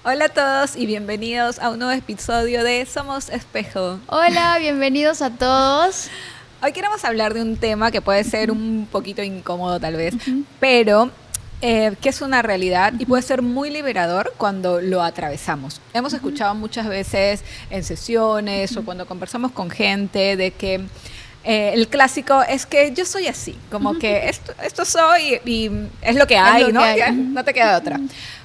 Hola a todos y bienvenidos a un nuevo episodio de Somos Espejo. Hola, bienvenidos a todos. Hoy queremos hablar de un tema que puede ser un poquito incómodo tal vez, Ujú. pero que es una realidad y puede ser muy liberador cuando lo atravesamos. Hemos escuchado muchas veces en sesiones o cuando conversamos con gente de que el clásico es que yo soy así, como que esto soy y es lo que Es hay, lo que ¿no? hay. Ya, no te queda otra.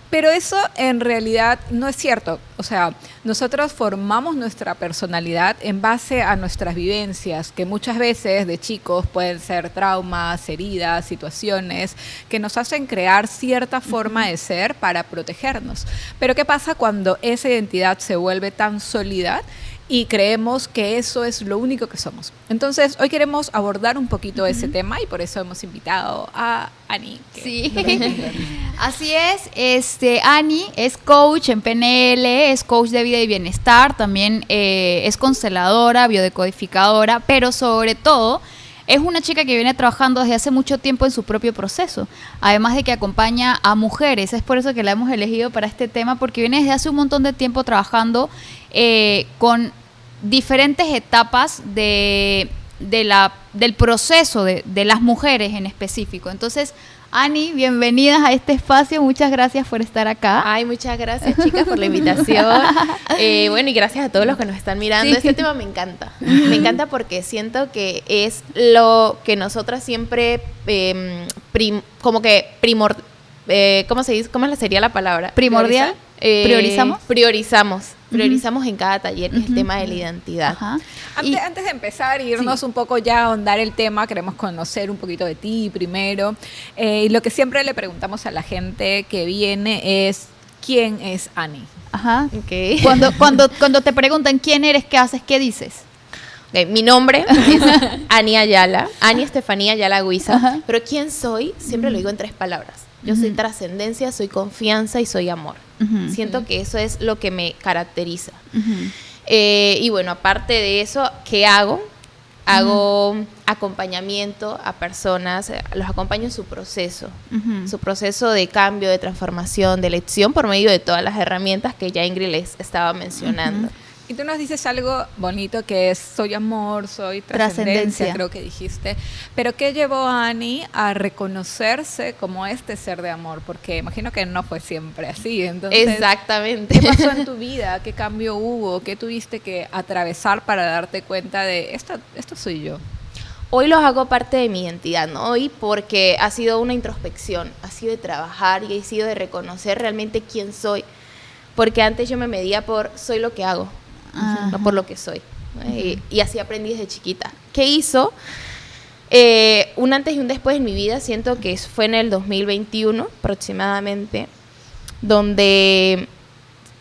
Pero eso en realidad no es cierto. O sea, nosotros formamos nuestra personalidad en base a nuestras vivencias, que muchas veces de chicos pueden ser traumas, heridas, situaciones que nos hacen crear cierta forma de ser para protegernos. Pero ¿qué pasa cuando esa identidad se vuelve tan sólida y creemos que eso es lo único que somos? Entonces, hoy queremos abordar un poquito ese tema y por eso hemos invitado a Ani. Sí, así es. Ani es coach en PNL, es coach de vida y bienestar, también es consteladora, biodecodificadora, pero sobre todo es una chica que viene trabajando desde hace mucho tiempo en su propio proceso, además de que acompaña a mujeres. Es por eso que la hemos elegido para este tema, porque viene desde hace un montón de tiempo trabajando con diferentes etapas del proceso de las mujeres en específico. Entonces, Ani, bienvenidas a este espacio, muchas gracias por estar acá. Ay, muchas gracias, chicas, por la invitación. Bueno, y gracias a todos los que nos están mirando. Sí. Este tema me encanta. Me encanta porque siento que es lo que nosotras siempre, ¿cómo se dice? ¿Cómo sería la palabra? Primordial. ¿Priorizamos? Priorizamos en cada taller, que es el tema de la identidad. Ajá. Antes de empezar, irnos un poco ya a ahondar el tema, queremos conocer un poquito de ti primero. Y lo que siempre le preguntamos a la gente que viene es, ¿quién es Ani? Ajá. Ok. Cuando te preguntan quién eres, qué haces, qué dices. Ok, mi nombre es Ani Ayala, Ani Estefanía Ayala Guiza, Ajá. pero ¿quién soy? Siempre lo digo en 3 palabras. Yo soy trascendencia, soy confianza y soy amor. Ujú. Siento que eso es lo que me caracteriza. Ujú. Y bueno, aparte de eso, ¿qué hago? Hago acompañamiento a personas, los acompaño en su proceso de cambio, de transformación, de elección por medio de todas las herramientas que ya Ingrid les estaba mencionando. Y tú nos dices algo bonito que es, soy amor, soy Trascendencia. trascendencia, creo que dijiste. Pero ¿qué llevó a Ani a reconocerse como este ser de amor? Porque imagino que no fue siempre así. Entonces, Exactamente. ¿qué pasó en tu vida? ¿Qué cambio hubo? ¿Qué tuviste que atravesar para darte cuenta de esto soy yo? Hoy los hago parte de mi identidad, ¿no? Hoy porque ha sido una introspección, ha sido de trabajar y ha sido de reconocer realmente quién soy. Porque antes yo me medía por soy lo que hago, no por lo que soy. ¿No? Y así aprendí desde chiquita. ¿Qué hizo? Un antes y un después en mi vida, siento que fue en el 2021 aproximadamente, donde,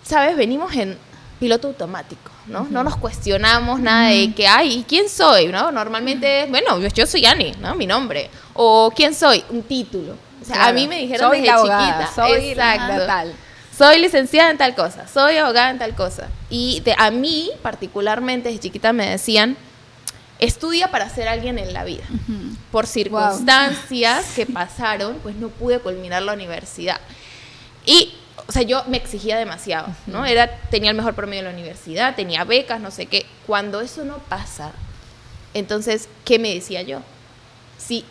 ¿sabes? Venimos en piloto automático, ¿no? No nos cuestionamos nada de que, ay, ¿y quién soy? ¿No? Normalmente, bueno, yo soy Ani, ¿no? Mi nombre. O ¿quién soy? Un título. O sea, Claro. a mí me dijeron Soy desde la abogada, chiquita. soy Exacto. la tal. Soy licenciada en tal cosa, soy abogada en tal cosa. Y a mí, particularmente, desde chiquita me decían, estudia para ser alguien en la vida. Por circunstancias que pasaron, pues no pude culminar la universidad. Y, o sea, yo me exigía demasiado, ¿no? Tenía el mejor promedio de la universidad, tenía becas, no sé qué. Cuando eso no pasa, entonces, ¿qué me decía yo? Si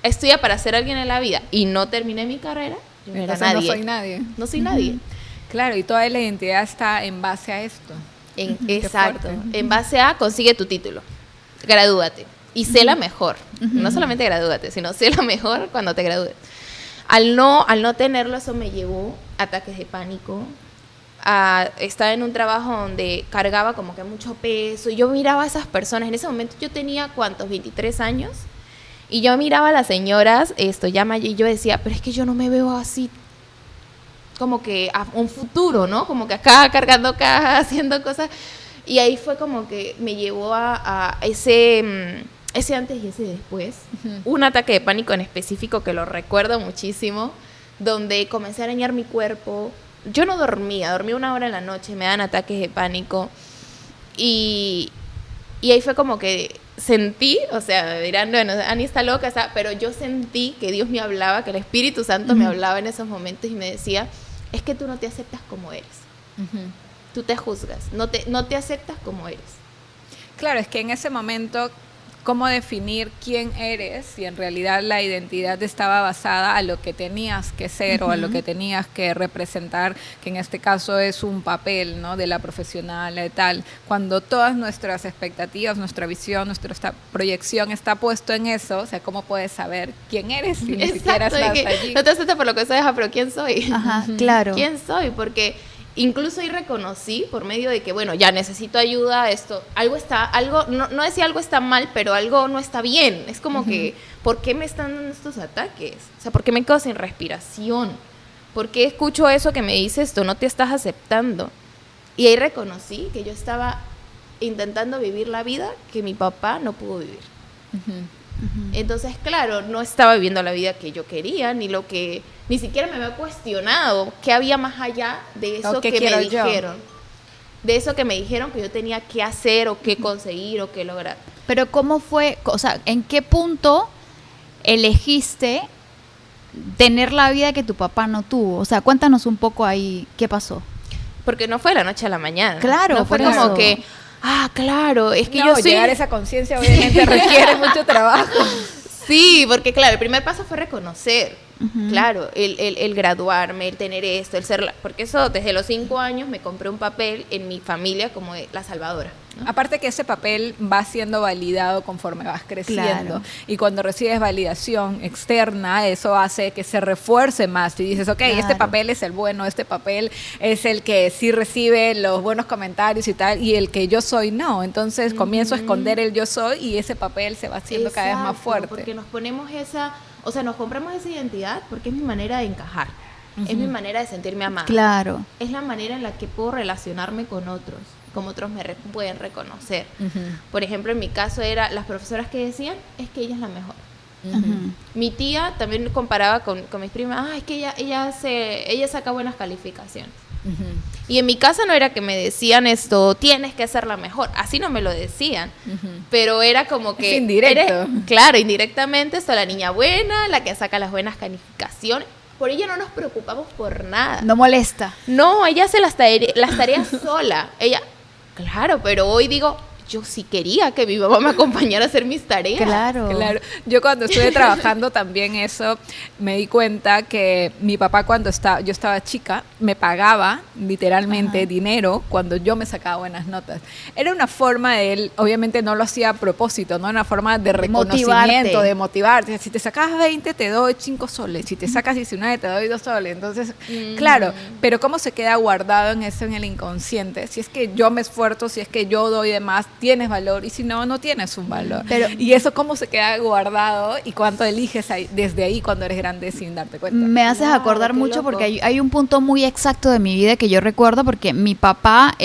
estudia para ser alguien en la vida y no terminé mi carrera, yo no era Entonces nadie. no soy nadie. No soy nadie. Claro, y toda la identidad está en base a esto. Exacto. fuerte. En base a consigue tu título, gradúate y sé la mejor. No solamente gradúate, sino sé la mejor cuando te gradúes. Al no tenerlo, eso me llevó a ataques de pánico. Estaba en un trabajo donde cargaba como que mucho peso y yo miraba a esas personas. En ese momento yo tenía, ¿cuántos? 23 años. Y yo miraba a las señoras, y yo decía, pero es que yo no me veo así, como que a un futuro, ¿no? Como que acá cargando cajas, haciendo cosas. Y ahí fue como que me llevó a ese antes y ese después. Un ataque de pánico en específico que lo recuerdo muchísimo, donde comencé a arañar mi cuerpo. Yo no dormía 1 hora en la noche, me dan ataques de pánico. Y ahí fue como que sentí, o sea, me dirán, bueno, Ani está loca, pero yo sentí que Dios me hablaba, que el Espíritu Santo me hablaba en esos momentos y me decía, es que tú no te aceptas como eres. Ujú. Tú te juzgas, no te aceptas como eres. Claro, es que en ese momento, ¿cómo definir quién eres si en realidad la identidad estaba basada a lo que tenías que ser o a lo que tenías que representar, que en este caso es un papel, ¿no? De la profesional, de tal, cuando todas nuestras expectativas, nuestra visión, nuestra proyección está puesto en eso, o sea, ¿cómo puedes saber quién eres si ni siquiera estás allí? No te aceptas por lo que soy, pero ¿quién soy? Ajá, claro. ¿Quién soy? Porque incluso ahí reconocí por medio de que, bueno, ya necesito ayuda, no decía algo está mal, pero algo no está bien. Es como que, ¿por qué me están dando estos ataques? O sea, ¿por qué me quedo sin respiración? ¿Por qué escucho eso que me dice esto? No te estás aceptando. Y ahí reconocí que yo estaba intentando vivir la vida que mi papá no pudo vivir. Entonces, claro, no estaba viviendo la vida que yo quería, ni siquiera me había cuestionado qué había más allá de eso que me dijeron. De eso que me dijeron que yo tenía que hacer o que conseguir o que lograr. Pero ¿cómo fue? O sea, ¿en qué punto elegiste tener la vida que tu papá no tuvo? O sea, cuéntanos un poco ahí qué pasó. Porque no fue de la noche a la mañana. Claro, no fue como que, claro, es que yo soy... llegar a esa conciencia obviamente requiere mucho trabajo. Sí, porque claro, el primer paso fue reconocer. Claro, el graduarme, el tener esto, el ser... Porque eso, desde los 5 años me compré un papel en mi familia como de la salvadora, ¿no? Aparte que ese papel va siendo validado conforme vas creciendo. Claro. Y cuando recibes validación externa, eso hace que se refuerce más. Y dices, ok, Claro. este papel es el bueno, este papel es el que sí recibe los buenos comentarios y tal, y el que yo soy no. Entonces comienzo a esconder el yo soy y ese papel se va haciendo cada vez más fuerte. Porque nos ponemos nos compramos esa identidad porque es mi manera de encajar. Es mi manera de sentirme amada. Claro. Es la manera en la que puedo relacionarme con otros, como otros me pueden reconocer. Por ejemplo, en mi caso las profesoras que decían, es que ella es la mejor. Mi tía también comparaba con mis primas, es que ella saca buenas calificaciones. Y en mi casa no era que me decían esto, tienes que ser la mejor, así no me lo decían, pero era como que... Es indirecto. Claro, indirectamente, soy la niña buena, la que saca las buenas calificaciones. Por ella no nos preocupamos por nada. No molesta. No, ella hace las tareas sola. Ella, claro, pero hoy digo, yo sí quería que mi mamá me acompañara a hacer mis tareas. Claro. Yo cuando estuve trabajando también eso, me di cuenta que mi papá yo estaba chica, me pagaba literalmente dinero cuando yo me sacaba buenas notas. Era una forma de él, obviamente no lo hacía a propósito, ¿no? Una forma de reconocimiento, de motivarte. Si te sacas 20 te doy 5 soles, si te sacas 19 te doy 2 soles. Entonces, claro, pero ¿cómo se queda guardado en eso en el inconsciente? Si es que yo me esfuerzo, si es que yo doy de más, tienes valor, y si no, no tienes un valor. Y eso cómo se queda guardado y cuánto eliges desde ahí cuando eres grande sin darte cuenta. Me haces acordar mucho porque hay un punto muy exacto de mi vida que yo recuerdo porque mi papá,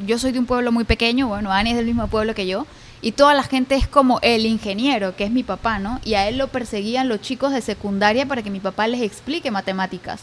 yo soy de un pueblo muy pequeño, bueno, Ani es del mismo pueblo que yo, y toda la gente es como el ingeniero, que es mi papá, ¿no? Y a él lo perseguían los chicos de secundaria para que mi papá les explique matemáticas.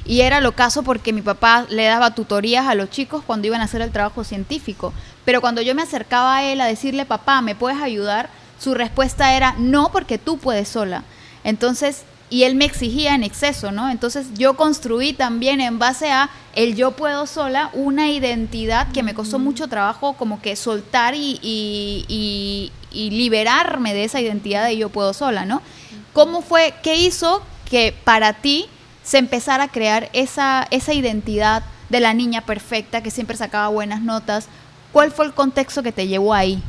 Y era lo caso porque mi papá le daba tutorías a los chicos cuando iban a hacer el trabajo científico. Pero cuando yo me acercaba a él a decirle, papá, ¿me puedes ayudar? Su respuesta era, no, porque tú puedes sola. Entonces, y él me exigía en exceso, ¿no? Entonces yo construí también en base a el yo puedo sola una identidad que me costó mucho trabajo como que soltar y liberarme de esa identidad de yo puedo sola, ¿no? ¿Cómo fue? ¿Qué hizo que para ti se empezara a crear esa identidad de la niña perfecta que siempre sacaba buenas notas? ¿Cuál fue el contexto que te llevó ahí?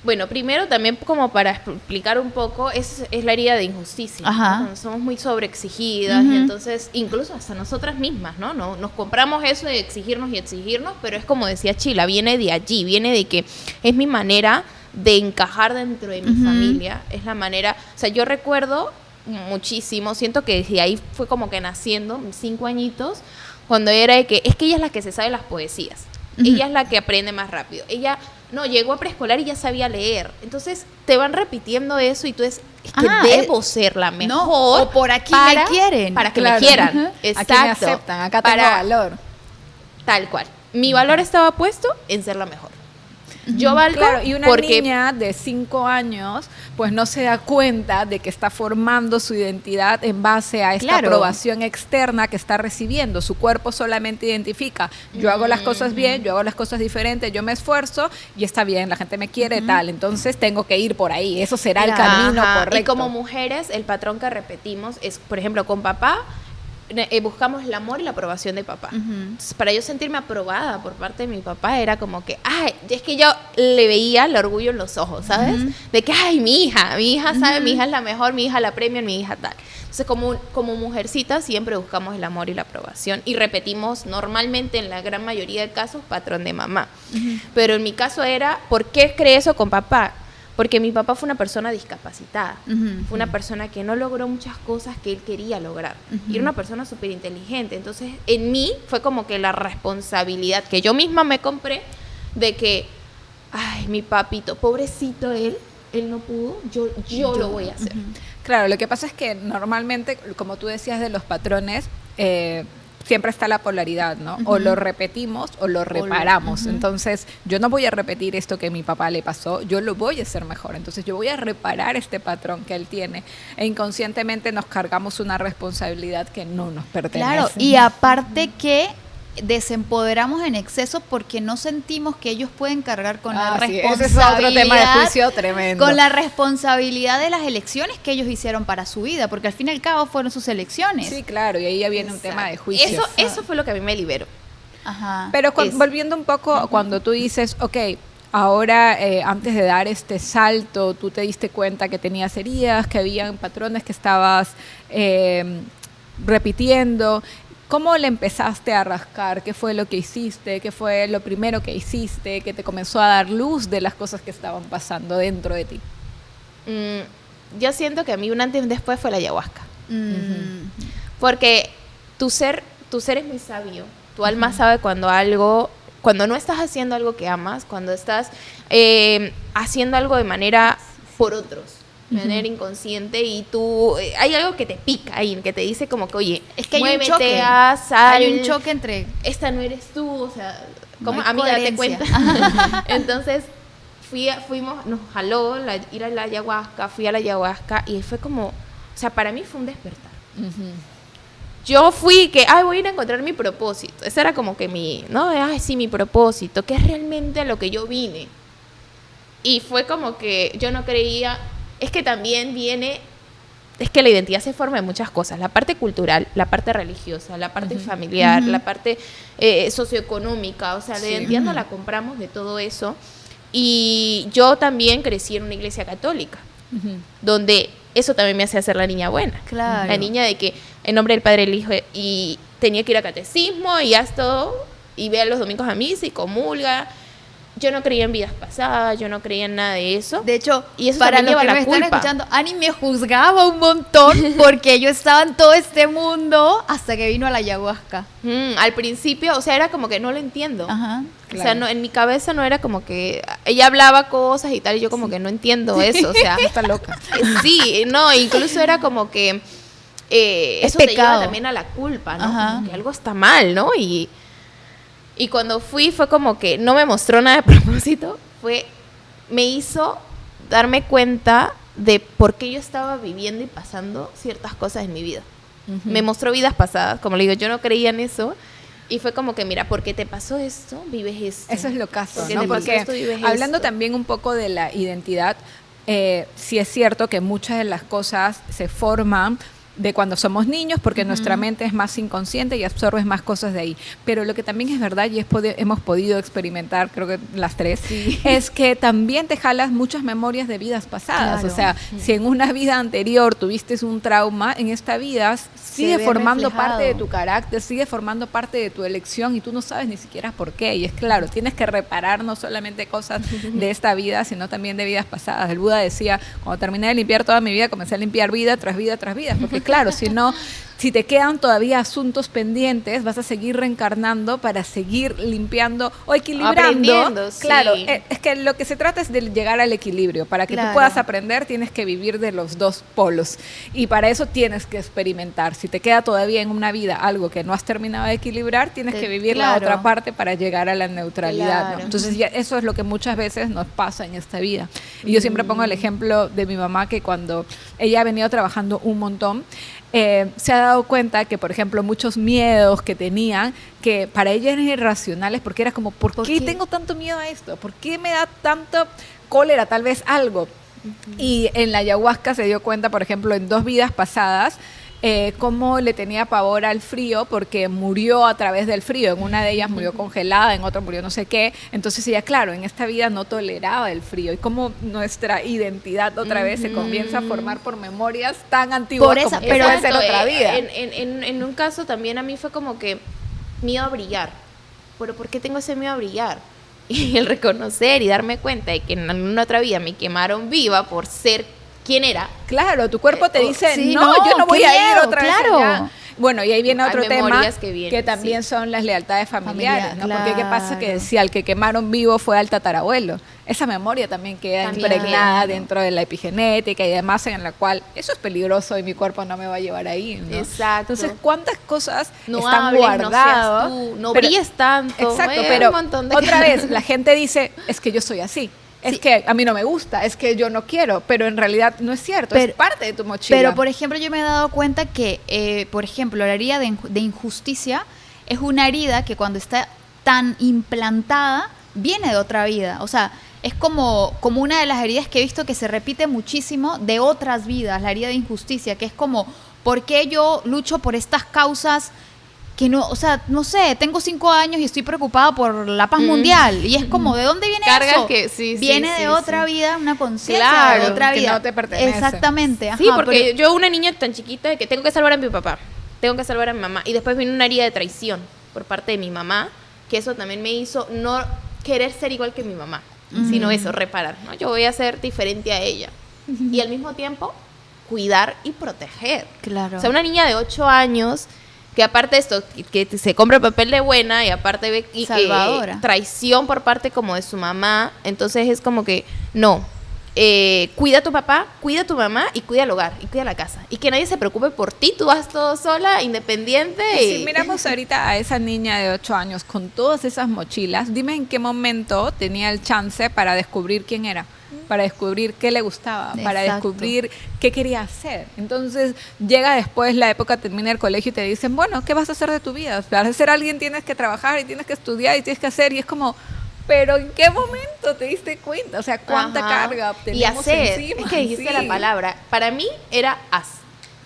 Bueno, primero también como para explicar un poco, es la herida de injusticia. ¿No? Somos muy sobreexigidas y entonces incluso hasta nosotras mismas, ¿no? Nos compramos eso de exigirnos, pero es como decía Chila, viene de allí, viene de que es mi manera de encajar dentro de mi familia, es la manera, o sea, yo recuerdo muchísimo, siento que desde ahí fue como que naciendo, 5 añitos, cuando era de que, es que ella es la que se sabe las poesías, ella es la que aprende más rápido, ella no llegó a preescolar y ya sabía leer, entonces te van repitiendo eso y tú es que debo ser la mejor, no, o por aquí me quieren, para que me quieran, exacto, aquí me aceptan, acá tengo valor, tal cual, mi valor estaba puesto en ser la mejor. Yo valgo Claro, y una porque niña de 5 años, pues no se da cuenta de que está formando su identidad en base a esta Claro. aprobación externa que está recibiendo. Su cuerpo solamente identifica, yo hago las cosas bien, yo hago las cosas diferentes, yo me esfuerzo y está bien, la gente me quiere, tal. Entonces tengo que ir por ahí, eso será el Claro. camino Ajá, correcto. y como mujeres, el patrón que repetimos es, por ejemplo, con papá, buscamos el amor y la aprobación de papá. Entonces, para yo sentirme aprobada por parte de mi papá, era como que, ay, es que yo le veía el orgullo en los ojos, ¿sabes? De que, ay, mi hija, ¿sabes? Mi hija es la mejor, mi hija la premian, mi hija tal. Entonces, como mujercitas, siempre buscamos el amor y la aprobación y repetimos normalmente, en la gran mayoría de casos, patrón de mamá. Pero en mi caso era, ¿por qué creé eso con papá? Porque mi papá fue una persona discapacitada, fue una persona que no logró muchas cosas que él quería lograr, y era una persona súper inteligente. Entonces, en mí fue como que la responsabilidad que yo misma me compré de que, ay, mi papito, pobrecito él no pudo, yo lo voy a hacer. Claro, lo que pasa es que normalmente, como tú decías de los patrones, siempre está la polaridad, ¿no? O lo repetimos o lo reparamos. Entonces, yo no voy a repetir esto que a mi papá le pasó, yo lo voy a hacer mejor. Entonces, yo voy a reparar este patrón que él tiene. E inconscientemente nos cargamos una responsabilidad que no nos pertenece. Claro, y aparte que desempoderamos en exceso porque no sentimos que ellos pueden cargar con la Sí, responsabilidad. ese es otro tema de juicio tremendo. Con la responsabilidad de las elecciones que ellos hicieron para su vida, porque al fin y al cabo fueron sus elecciones. Sí, claro, y ahí ya viene un tema de juicio. Eso fue lo que a mí me liberó. Ajá. Pero volviendo un poco, cuando tú dices, ok, ahora antes de dar este salto, tú te diste cuenta que tenías heridas, que habían patrones que estabas repitiendo. ¿Cómo le empezaste a rascar? ¿Qué fue lo que hiciste? ¿Qué fue lo primero que hiciste que te comenzó a dar luz de las cosas que estaban pasando dentro de ti? Yo siento que a mí un antes y un después fue la ayahuasca. Porque tu ser es muy sabio. Tu alma sabe cuando no estás haciendo algo que amas, cuando estás haciendo algo de manera por otros, de manera inconsciente, y tú hay algo que te pica ahí, que te dice como que, oye, Es que hay muévete, un choque. sal, Hay un choque entre... esta no eres tú, o sea, como No hay amiga, date coherencia. cuenta. Entonces nos jaló ir a la ayahuasca, fui a la ayahuasca y fue como, o sea, para mí fue un despertar. Yo fui que, voy a ir a encontrar mi propósito. Ese era como que mi propósito, que es realmente a lo que yo vine. Y fue como que yo no creía, es que también es que la identidad se forma en muchas cosas, la parte cultural, la parte religiosa, la parte familiar, la parte socioeconómica, o sea, la identidad no la compramos de todo eso. Y yo también crecí en una iglesia católica, donde eso también me hacía ser la niña buena. Claro. La niña de que en nombre del Padre, el Hijo, y tenía que ir a catecismo y haz todo, y ve a los domingos a misa y comulga. Yo no creía en vidas pasadas, yo no creía en nada de eso. De hecho, y eso para también los lleva que la me están culpa. escuchando, Ani me juzgaba un montón porque yo estaba en todo este mundo hasta que vino a la ayahuasca. Al principio, o sea, era como que no lo entiendo. Ajá. O sea, no, en mi cabeza no era como que ella hablaba cosas y tal, y yo como que no entiendo eso, o sea, Está loca. sí, no, incluso era como que eso te lleva pecado. también a la culpa, ¿no? Ajá. Como que algo está mal, ¿no? Y cuando fui fue como que no me mostró nada de propósito, me hizo darme cuenta de por qué yo estaba viviendo y pasando ciertas cosas en mi vida. Me mostró vidas pasadas, como le digo, yo no creía en eso. Y fue como que, mira, ¿por qué te pasó esto? Vives esto. Eso es lo caso, Porque ¿no? te pasó Porque esto, vives hablando esto. también un poco de la identidad, sí es cierto que muchas de las cosas se forman de cuando somos niños, porque nuestra mente es más inconsciente y absorbes más cosas de ahí. Pero lo que también es verdad, y hemos podido experimentar, creo que las tres, es que también te jalas muchas memorias de vidas pasadas. Claro. O sea, si en una vida anterior tuviste un trauma, en esta vida sigue ve formando reflejado. parte de tu carácter, sigue formando parte de tu elección y tú no sabes ni siquiera por qué. Y es claro, tienes que reparar no solamente cosas de esta vida, sino también de vidas pasadas. El Buda decía, cuando terminé de limpiar toda mi vida, comencé a limpiar vida tras vida tras vida, porque claro, si no si te quedan todavía asuntos pendientes, vas a seguir reencarnando para seguir limpiando o equilibrando. Aprendiendo, sí. Claro, es que lo que se trata es de llegar al equilibrio. Para que tú puedas aprender, tienes que vivir de los dos polos. Y para eso tienes que experimentar. Si te queda todavía en una vida algo que no has terminado de equilibrar, tienes que vivir la otra parte para llegar a la neutralidad, ¿no? Entonces ya eso es lo que muchas veces nos pasa en esta vida. Y yo siempre pongo el ejemplo de mi mamá, que cuando ella ha venido trabajando un montón, se ha dado cuenta que, por ejemplo, muchos miedos que tenían, que para ella eran irracionales, porque era como, ¿por qué tengo tanto miedo a esto? ¿Por qué me da tanto cólera tal vez algo? Y en la ayahuasca se dio cuenta, por ejemplo, en 2 vidas pasadas, cómo le tenía pavor al frío porque murió a través del frío. En una de ellas murió congelada, en otra murió no sé qué. Entonces ella, claro, en esta vida no toleraba el frío. Y cómo nuestra identidad otra vez se comienza a formar por memorias tan antiguas como que puede ser otra vida. En un caso también a mí fue como que miedo a brillar. ¿Pero por qué tengo ese miedo a brillar? Y el reconocer y darme cuenta de que en alguna otra vida me quemaron viva por ser quien era. Claro, tu cuerpo te dice, yo no voy a ir otra vez allá. Bueno, y ahí viene otro tema que también son las lealtades familiares, ¿no? Porque ¿qué pasa? Que si al que quemaron vivo fue al tatarabuelo, esa memoria también queda impregnada dentro de la epigenética y demás, en la cual eso es peligroso y mi cuerpo no me va a llevar ahí, ¿no? Exacto. Entonces, ¿cuántas cosas no están hables, guardadas? No brilles tanto. Exacto, pero otra vez, la gente dice, es que yo soy así. Es que a mí no me gusta, es que yo no quiero, pero en realidad no es cierto, es parte de tu mochila. Pero, por ejemplo, yo me he dado cuenta que, por ejemplo, la herida de injusticia es una herida que cuando está tan implantada viene de otra vida. O sea, es como una de las heridas que he visto que se repite muchísimo de otras vidas, la herida de injusticia, que es como, ¿por qué yo lucho por estas causas? Que no, o sea, no sé, tengo 5 años y estoy preocupada por la paz mundial. Y es como, ¿de dónde viene eso? Viene de otra vida, una conciencia de otra vida. Que no te pertenece. Exactamente. Sí, porque yo una niña tan chiquita que tengo que salvar a mi papá, tengo que salvar a mi mamá. Y después vino una herida de traición por parte de mi mamá, que eso también me hizo no querer ser igual que mi mamá, sino eso, reparar, ¿no? Yo voy a ser diferente a ella. Y al mismo tiempo, cuidar y proteger. Claro. O sea, una niña de 8 años... que aparte de esto, que se compra el papel de buena y aparte ve y traición por parte como de su mamá, entonces es como que no, cuida a tu papá, cuida a tu mamá y cuida el hogar y cuida la casa y que nadie se preocupe por ti, tú vas todo sola, independiente. Si miramos ahorita a esa niña de 8 años con todas esas mochilas, dime en qué momento tenía el chance para descubrir quién era, para descubrir qué le gustaba, para descubrir qué quería hacer. Entonces llega después la época, termina el colegio y te dicen, bueno, ¿qué vas a hacer de tu vida? Para ser alguien tienes que trabajar y tienes que estudiar y tía que hacer, y es como, pero ¿en qué momento te diste cuenta? O sea, ¿cuánta carga tenemos encima? Es que dijiste la palabra, para mí era haz.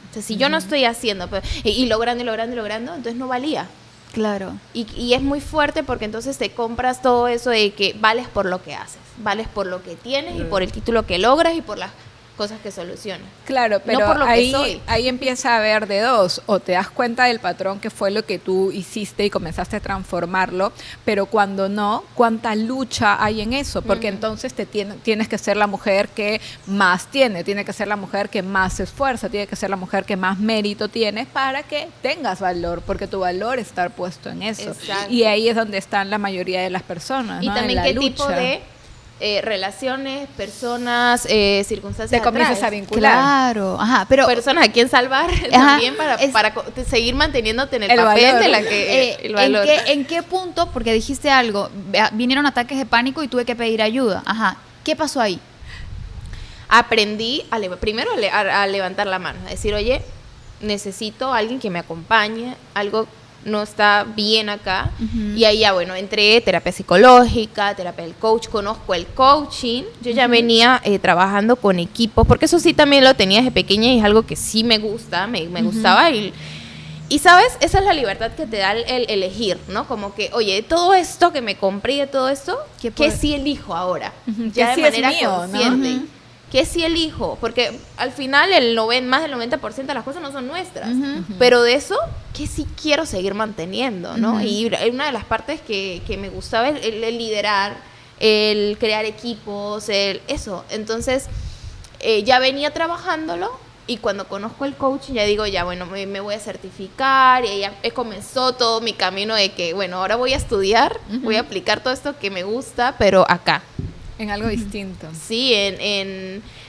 O sea, si yo no estoy haciendo y logrando, entonces no valía. Claro. Y es muy fuerte porque entonces te compras todo eso de que vales por lo que haces, vales por lo que tienes y por el título que logras y por las cosas que solucionas. Claro, pero no por lo ahí, que soy. Ahí empieza a haber de dos, o te das cuenta del patrón que fue lo que tú hiciste y comenzaste a transformarlo, pero cuando no, cuánta lucha hay en eso, porque entonces tienes que ser la mujer que más tiene que ser la mujer que más se esfuerza, tiene que ser la mujer que más mérito tiene para que tengas valor, porque tu valor está puesto en eso. Exacto. Y ahí es donde están la mayoría de las personas, y ¿no? también qué tipo de relaciones, personas, circunstancias te comienzas a vincular. Claro, ajá, pero personas a quien salvar también para seguir manteniéndote en el papel valor. De la que el valor. ¿En qué punto? Porque dijiste algo, vinieron ataques de pánico y tuve que pedir ayuda. Ajá, ¿qué pasó ahí? Aprendí primero a levantar la mano, a decir, oye, necesito a alguien que me acompañe, algo no está bien acá. Y ahí ya, bueno, entré terapia psicológica, terapia del coach, conozco el coaching. Yo ya venía trabajando con equipos, porque eso sí también lo tenía desde pequeña y es algo que sí me gusta, me gustaba. Y ¿sabes? Esa es la libertad que te da el elegir, ¿no? Como que, oye, todo esto que me compré, de todo esto, ¿qué sí elijo ahora? Ya de sí manera es mío, consciente. ¿no? ¿Qué sí elijo? Porque al final más del 90% de las cosas no son nuestras. Pero de eso, ¿qué sí quiero seguir manteniendo? ¿No? Y una de las partes que me gustaba es el liderar, el crear equipos, eso. Entonces, ya venía trabajándolo Y cuando conozco el coaching ya digo, ya bueno, me voy a certificar, y ya comenzó todo mi camino de que, bueno, ahora voy a estudiar, voy a aplicar todo esto que me gusta, pero acá. En algo distinto. Sí,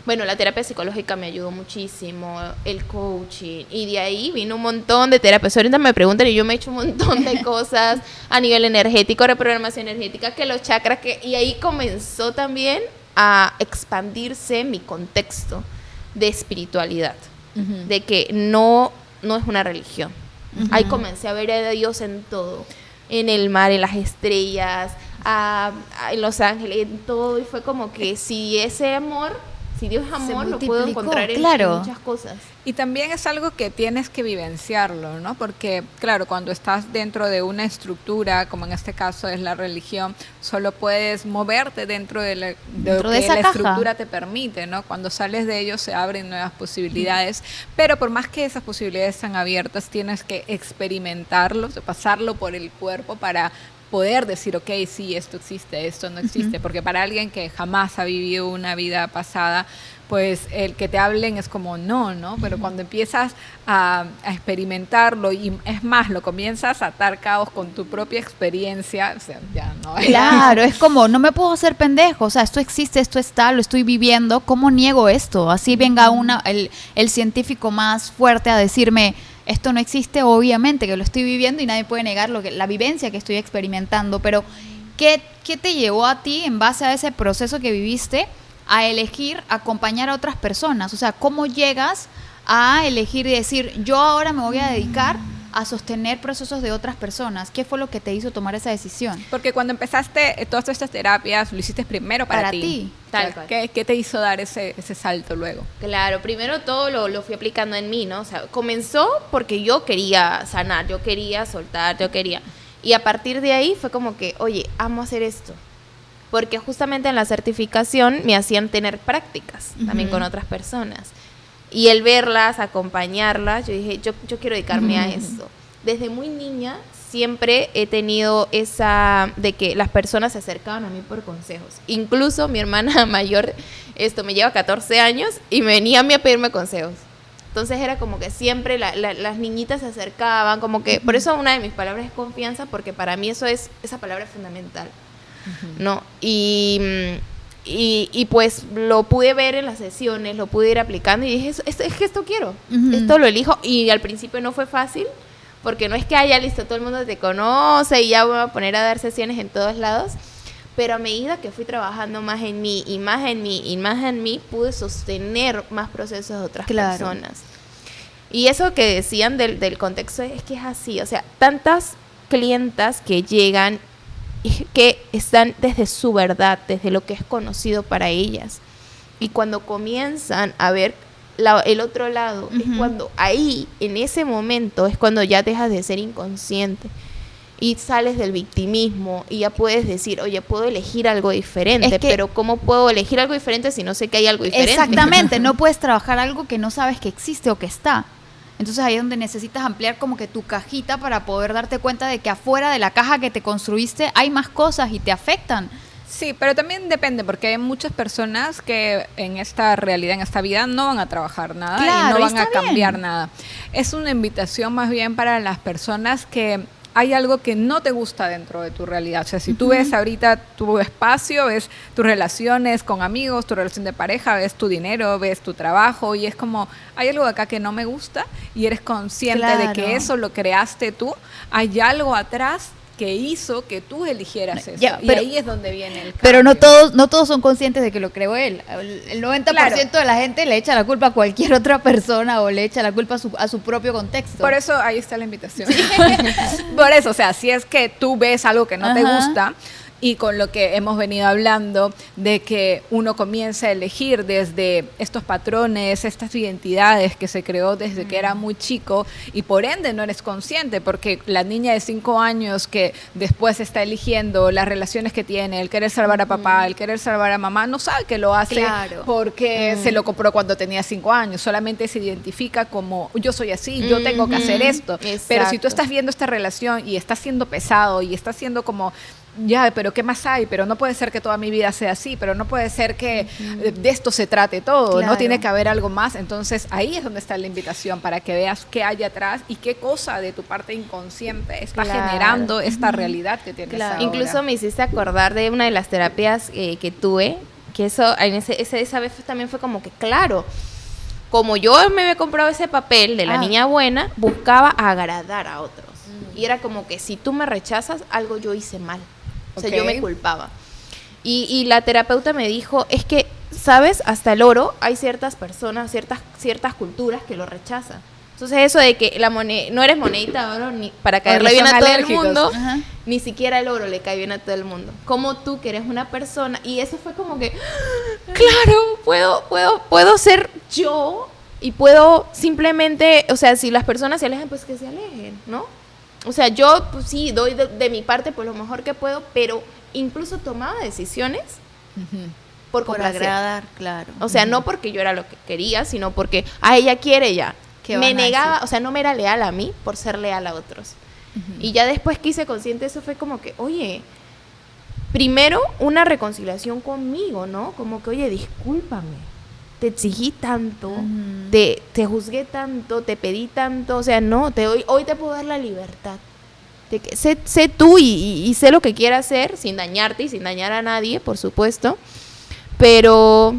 bueno, la terapia psicológica me ayudó muchísimo, el coaching, y de ahí vino un montón de terapias. Ahorita me preguntan y yo me he hecho un montón de cosas a nivel energético, reprogramación energética, que los chakras, y ahí comenzó también a expandirse mi contexto de espiritualidad, de que no es una religión. Ahí comencé a ver a Dios en todo, en el mar, en las estrellas, en los ángeles, en todo, y fue como que si ese amor, si Dios es amor, lo puedo encontrar en muchas cosas. Y también es algo que tienes que vivenciarlo, ¿no? Porque, claro, cuando estás dentro de una estructura, como en este caso es la religión, solo puedes moverte dentro de lo que la estructura te permite, ¿no? Cuando sales de ello se abren nuevas posibilidades, pero por más que esas posibilidades están abiertas, tienes que experimentarlo, pasarlo por el cuerpo para poder decir, ok, sí, esto existe, esto no existe, porque para alguien que jamás ha vivido una vida pasada, pues el que te hablen es como no, pero cuando empiezas a experimentarlo y es más, lo comienzas a atar cabos con tu propia experiencia, o sea, ya no. Claro, es como, no me puedo hacer pendejo, o sea, esto existe, esto está, lo estoy viviendo, ¿cómo niego esto? Así venga el científico más fuerte a decirme, esto no existe, obviamente que lo estoy viviendo y nadie puede negar la vivencia que estoy experimentando, pero ¿qué te llevó a ti en base a ese proceso que viviste a elegir acompañar a otras personas? O sea, ¿cómo llegas a elegir y decir, yo ahora me voy a dedicar a sostener procesos de otras personas? ¿Qué fue lo que te hizo tomar esa decisión? Porque cuando empezaste todas estas terapias, lo hiciste primero para ti. Tal cual. ¿Qué te hizo dar ese salto luego? Claro, primero todo lo fui aplicando en mí, ¿no? O sea, comenzó porque yo quería sanar, yo quería soltar, y a partir de ahí fue como que, oye, amo hacer esto. Porque justamente en la certificación me hacían tener prácticas también con otras personas. Y el verlas, acompañarlas, yo dije, yo quiero dedicarme a esto. Desde muy niña siempre he tenido esa de que las personas se acercaban a mí por consejos. Incluso mi hermana mayor me lleva 14 años y venía a mí a pedirme consejos. Entonces era como que siempre las niñitas se acercaban, como que, por eso una de mis palabras es confianza, porque para mí esa palabra es fundamental, ¿no? Y pues lo pude ver en las sesiones, lo pude ir aplicando y dije, es que esto quiero, esto lo elijo. Y al principio no fue fácil, porque no es que haya listo, todo el mundo te conoce y ya voy a poner a dar sesiones en todos lados, pero a medida que fui trabajando más en mí y más en mí y más en mí, pude sostener más procesos de otras personas. Y eso que decían del contexto es que es así, o sea, tantas clientas que llegan que están desde su verdad, desde lo que es conocido para ellas, y cuando comienzan a ver el otro lado, es cuando ahí, en ese momento, es cuando ya dejas de ser inconsciente y sales del victimismo y ya puedes decir, oye, puedo elegir algo diferente, pero ¿cómo puedo elegir algo diferente si no sé que hay algo diferente? Exactamente, no puedes trabajar algo que no sabes que existe o que está. Entonces ahí es donde necesitas ampliar como que tu cajita para poder darte cuenta de que afuera de la caja que te construiste hay más cosas y te afectan. Sí, pero también depende, porque hay muchas personas que en esta realidad, en esta vida, no van a trabajar nada, claro, y no van a cambiar nada. Es una invitación más bien para las personas que hay algo que no te gusta dentro de tu realidad. O sea, si tú ves ahorita tu espacio, ves tus relaciones con amigos, tu relación de pareja, ves tu dinero, ves tu trabajo, y es como, hay algo acá que no me gusta, y eres consciente de que eso lo creaste tú, hay algo atrás que hizo que tú eligieras eso. Ya, y ahí es donde viene el cambio. Pero no todos son conscientes de que lo creó él. El 90% de la gente le echa la culpa a cualquier otra persona o le echa la culpa a su propio contexto. Por eso ahí está la invitación. Sí. Por eso, o sea, si es que tú ves algo que no te gusta, y con lo que hemos venido hablando de que uno comienza a elegir desde estos patrones, estas identidades que se creó desde que era muy chico, y por ende no eres consciente, porque la niña de 5 años que después está eligiendo las relaciones que tiene, el querer salvar a papá, el querer salvar a mamá, no sabe que lo hace porque se lo compró cuando tenía 5 años, solamente se identifica como yo soy así, yo tengo que hacer esto. Exacto. Pero si tú estás viendo esta relación y está siendo pesado y está siendo como ya, pero ¿qué más hay? Pero no puede ser que toda mi vida sea así, pero no puede ser que de esto se trate todo, Claro. ¿no? Tiene que haber algo más. Entonces ahí es donde está la invitación, para que veas qué hay atrás y qué cosa de tu parte inconsciente está Claro. generando esta realidad que tienes Claro. ahora. Incluso me hiciste acordar de una de las terapias que tuve, que eso esa vez también fue como que, claro, como yo me había comprado ese papel de la niña buena, buscaba agradar a otros. Y era como que si tú me rechazas, algo yo hice mal. O sea, Ok. yo me culpaba. Y la terapeuta me dijo, es que, ¿sabes? Hasta el oro, hay ciertas personas, ciertas culturas que lo rechazan. Entonces eso de que la moneda, no eres monedita de oro ni para caerle Porque bien a son todo el alérgicos. mundo, Ajá. ni siquiera el oro le cae bien a todo el mundo. Como tú que eres una persona, y eso fue como que, claro, puedo ser yo y puedo simplemente, o sea, si las personas se alejan, pues que se alejen, ¿no? O sea, yo pues, sí doy de mi parte por lo mejor que puedo, pero incluso tomaba decisiones Ujú. por Por complacer. agradar, claro. O sea, no porque yo era lo que quería, sino porque ella quiere ya. ¿Qué Me van a negaba, decir? o sea, no me era leal a mí por ser leal a otros. Y ya después que hice consciente eso fue como que, oye, primero una reconciliación conmigo, ¿no? Como que, oye, discúlpame, te exigí tanto, Ujú. te juzgué tanto, te pedí tanto, o sea, no, hoy te puedo dar la libertad. De que sé tú y sé lo que quieras hacer sin dañarte y sin dañar a nadie, por supuesto. Pero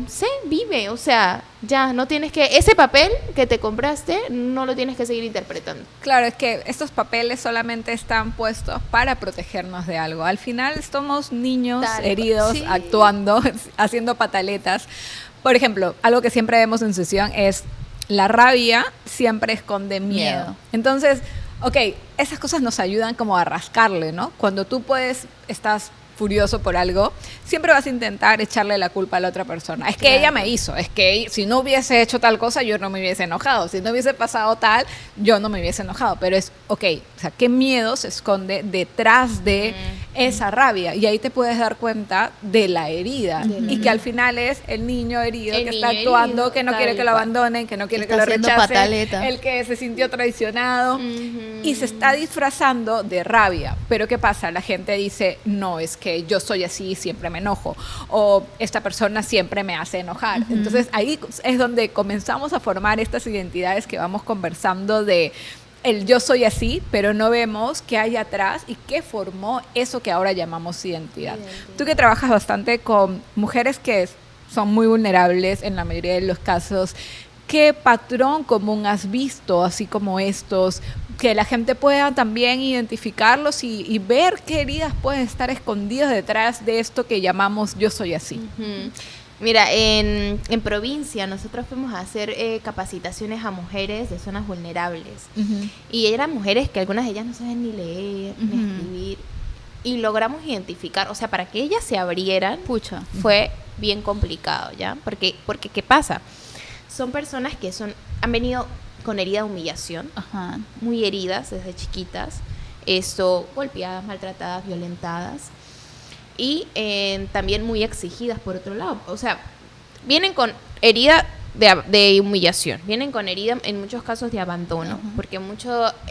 vive, o sea, ya no tienes que, ese papel que te compraste, no lo tienes que seguir interpretando. Claro, es que estos papeles solamente están puestos para protegernos de algo. Al final somos niños Tal cual. heridos, Sí. actuando, haciendo pataletas. Por ejemplo, algo que siempre vemos en sesión es la rabia siempre esconde miedo. Miedo. Entonces, ok, esas cosas nos ayudan como a rascarle, ¿no? Cuando tú estás furioso por algo, siempre vas a intentar echarle la culpa a la otra persona. Es que Claro. ella me hizo, es que si no hubiese hecho tal cosa, yo no me hubiese enojado. Si no hubiese pasado tal, yo no me hubiese enojado. Pero es, ok, o sea, ¿qué miedo se esconde detrás de esa rabia? Y ahí te puedes dar cuenta de la herida. Y que al final es el niño herido El que niño está actuando, herido, que no quiere tal que lo cual. abandonen, que no quiere Está que lo haciendo rechacen, pataleta. el que se sintió traicionado. Ujú. Y se está disfrazando de rabia. Pero ¿qué pasa? La gente dice, no, es que yo soy así y siempre me enojo. O esta persona siempre me hace enojar. Entonces ahí es donde comenzamos a formar estas identidades que vamos conversando de el yo soy así, pero no vemos qué hay atrás y qué formó eso que ahora llamamos identidad. Tú que trabajas bastante con mujeres que son muy vulnerables en la mayoría de los casos, ¿qué patrón común has visto, así como estos, que la gente pueda también identificarlos y ver qué heridas pueden estar escondidas detrás de esto que llamamos yo soy así? Ujú. Mira, en provincia nosotros fuimos a hacer capacitaciones a mujeres de zonas vulnerables. Y eran mujeres que algunas de ellas no saben ni leer, ni Ujú. escribir. Y logramos identificar, o sea, para que ellas se abrieran, Pucha. fue bien complicado, ¿ya? Porque ¿qué pasa? Son personas que han venido con herida de humillación, Ajá. muy heridas desde chiquitas, golpeadas, maltratadas, violentadas, y también muy exigidas por otro lado. O sea, vienen con herida de humillación, vienen con herida en muchos casos de abandono, Ajá. porque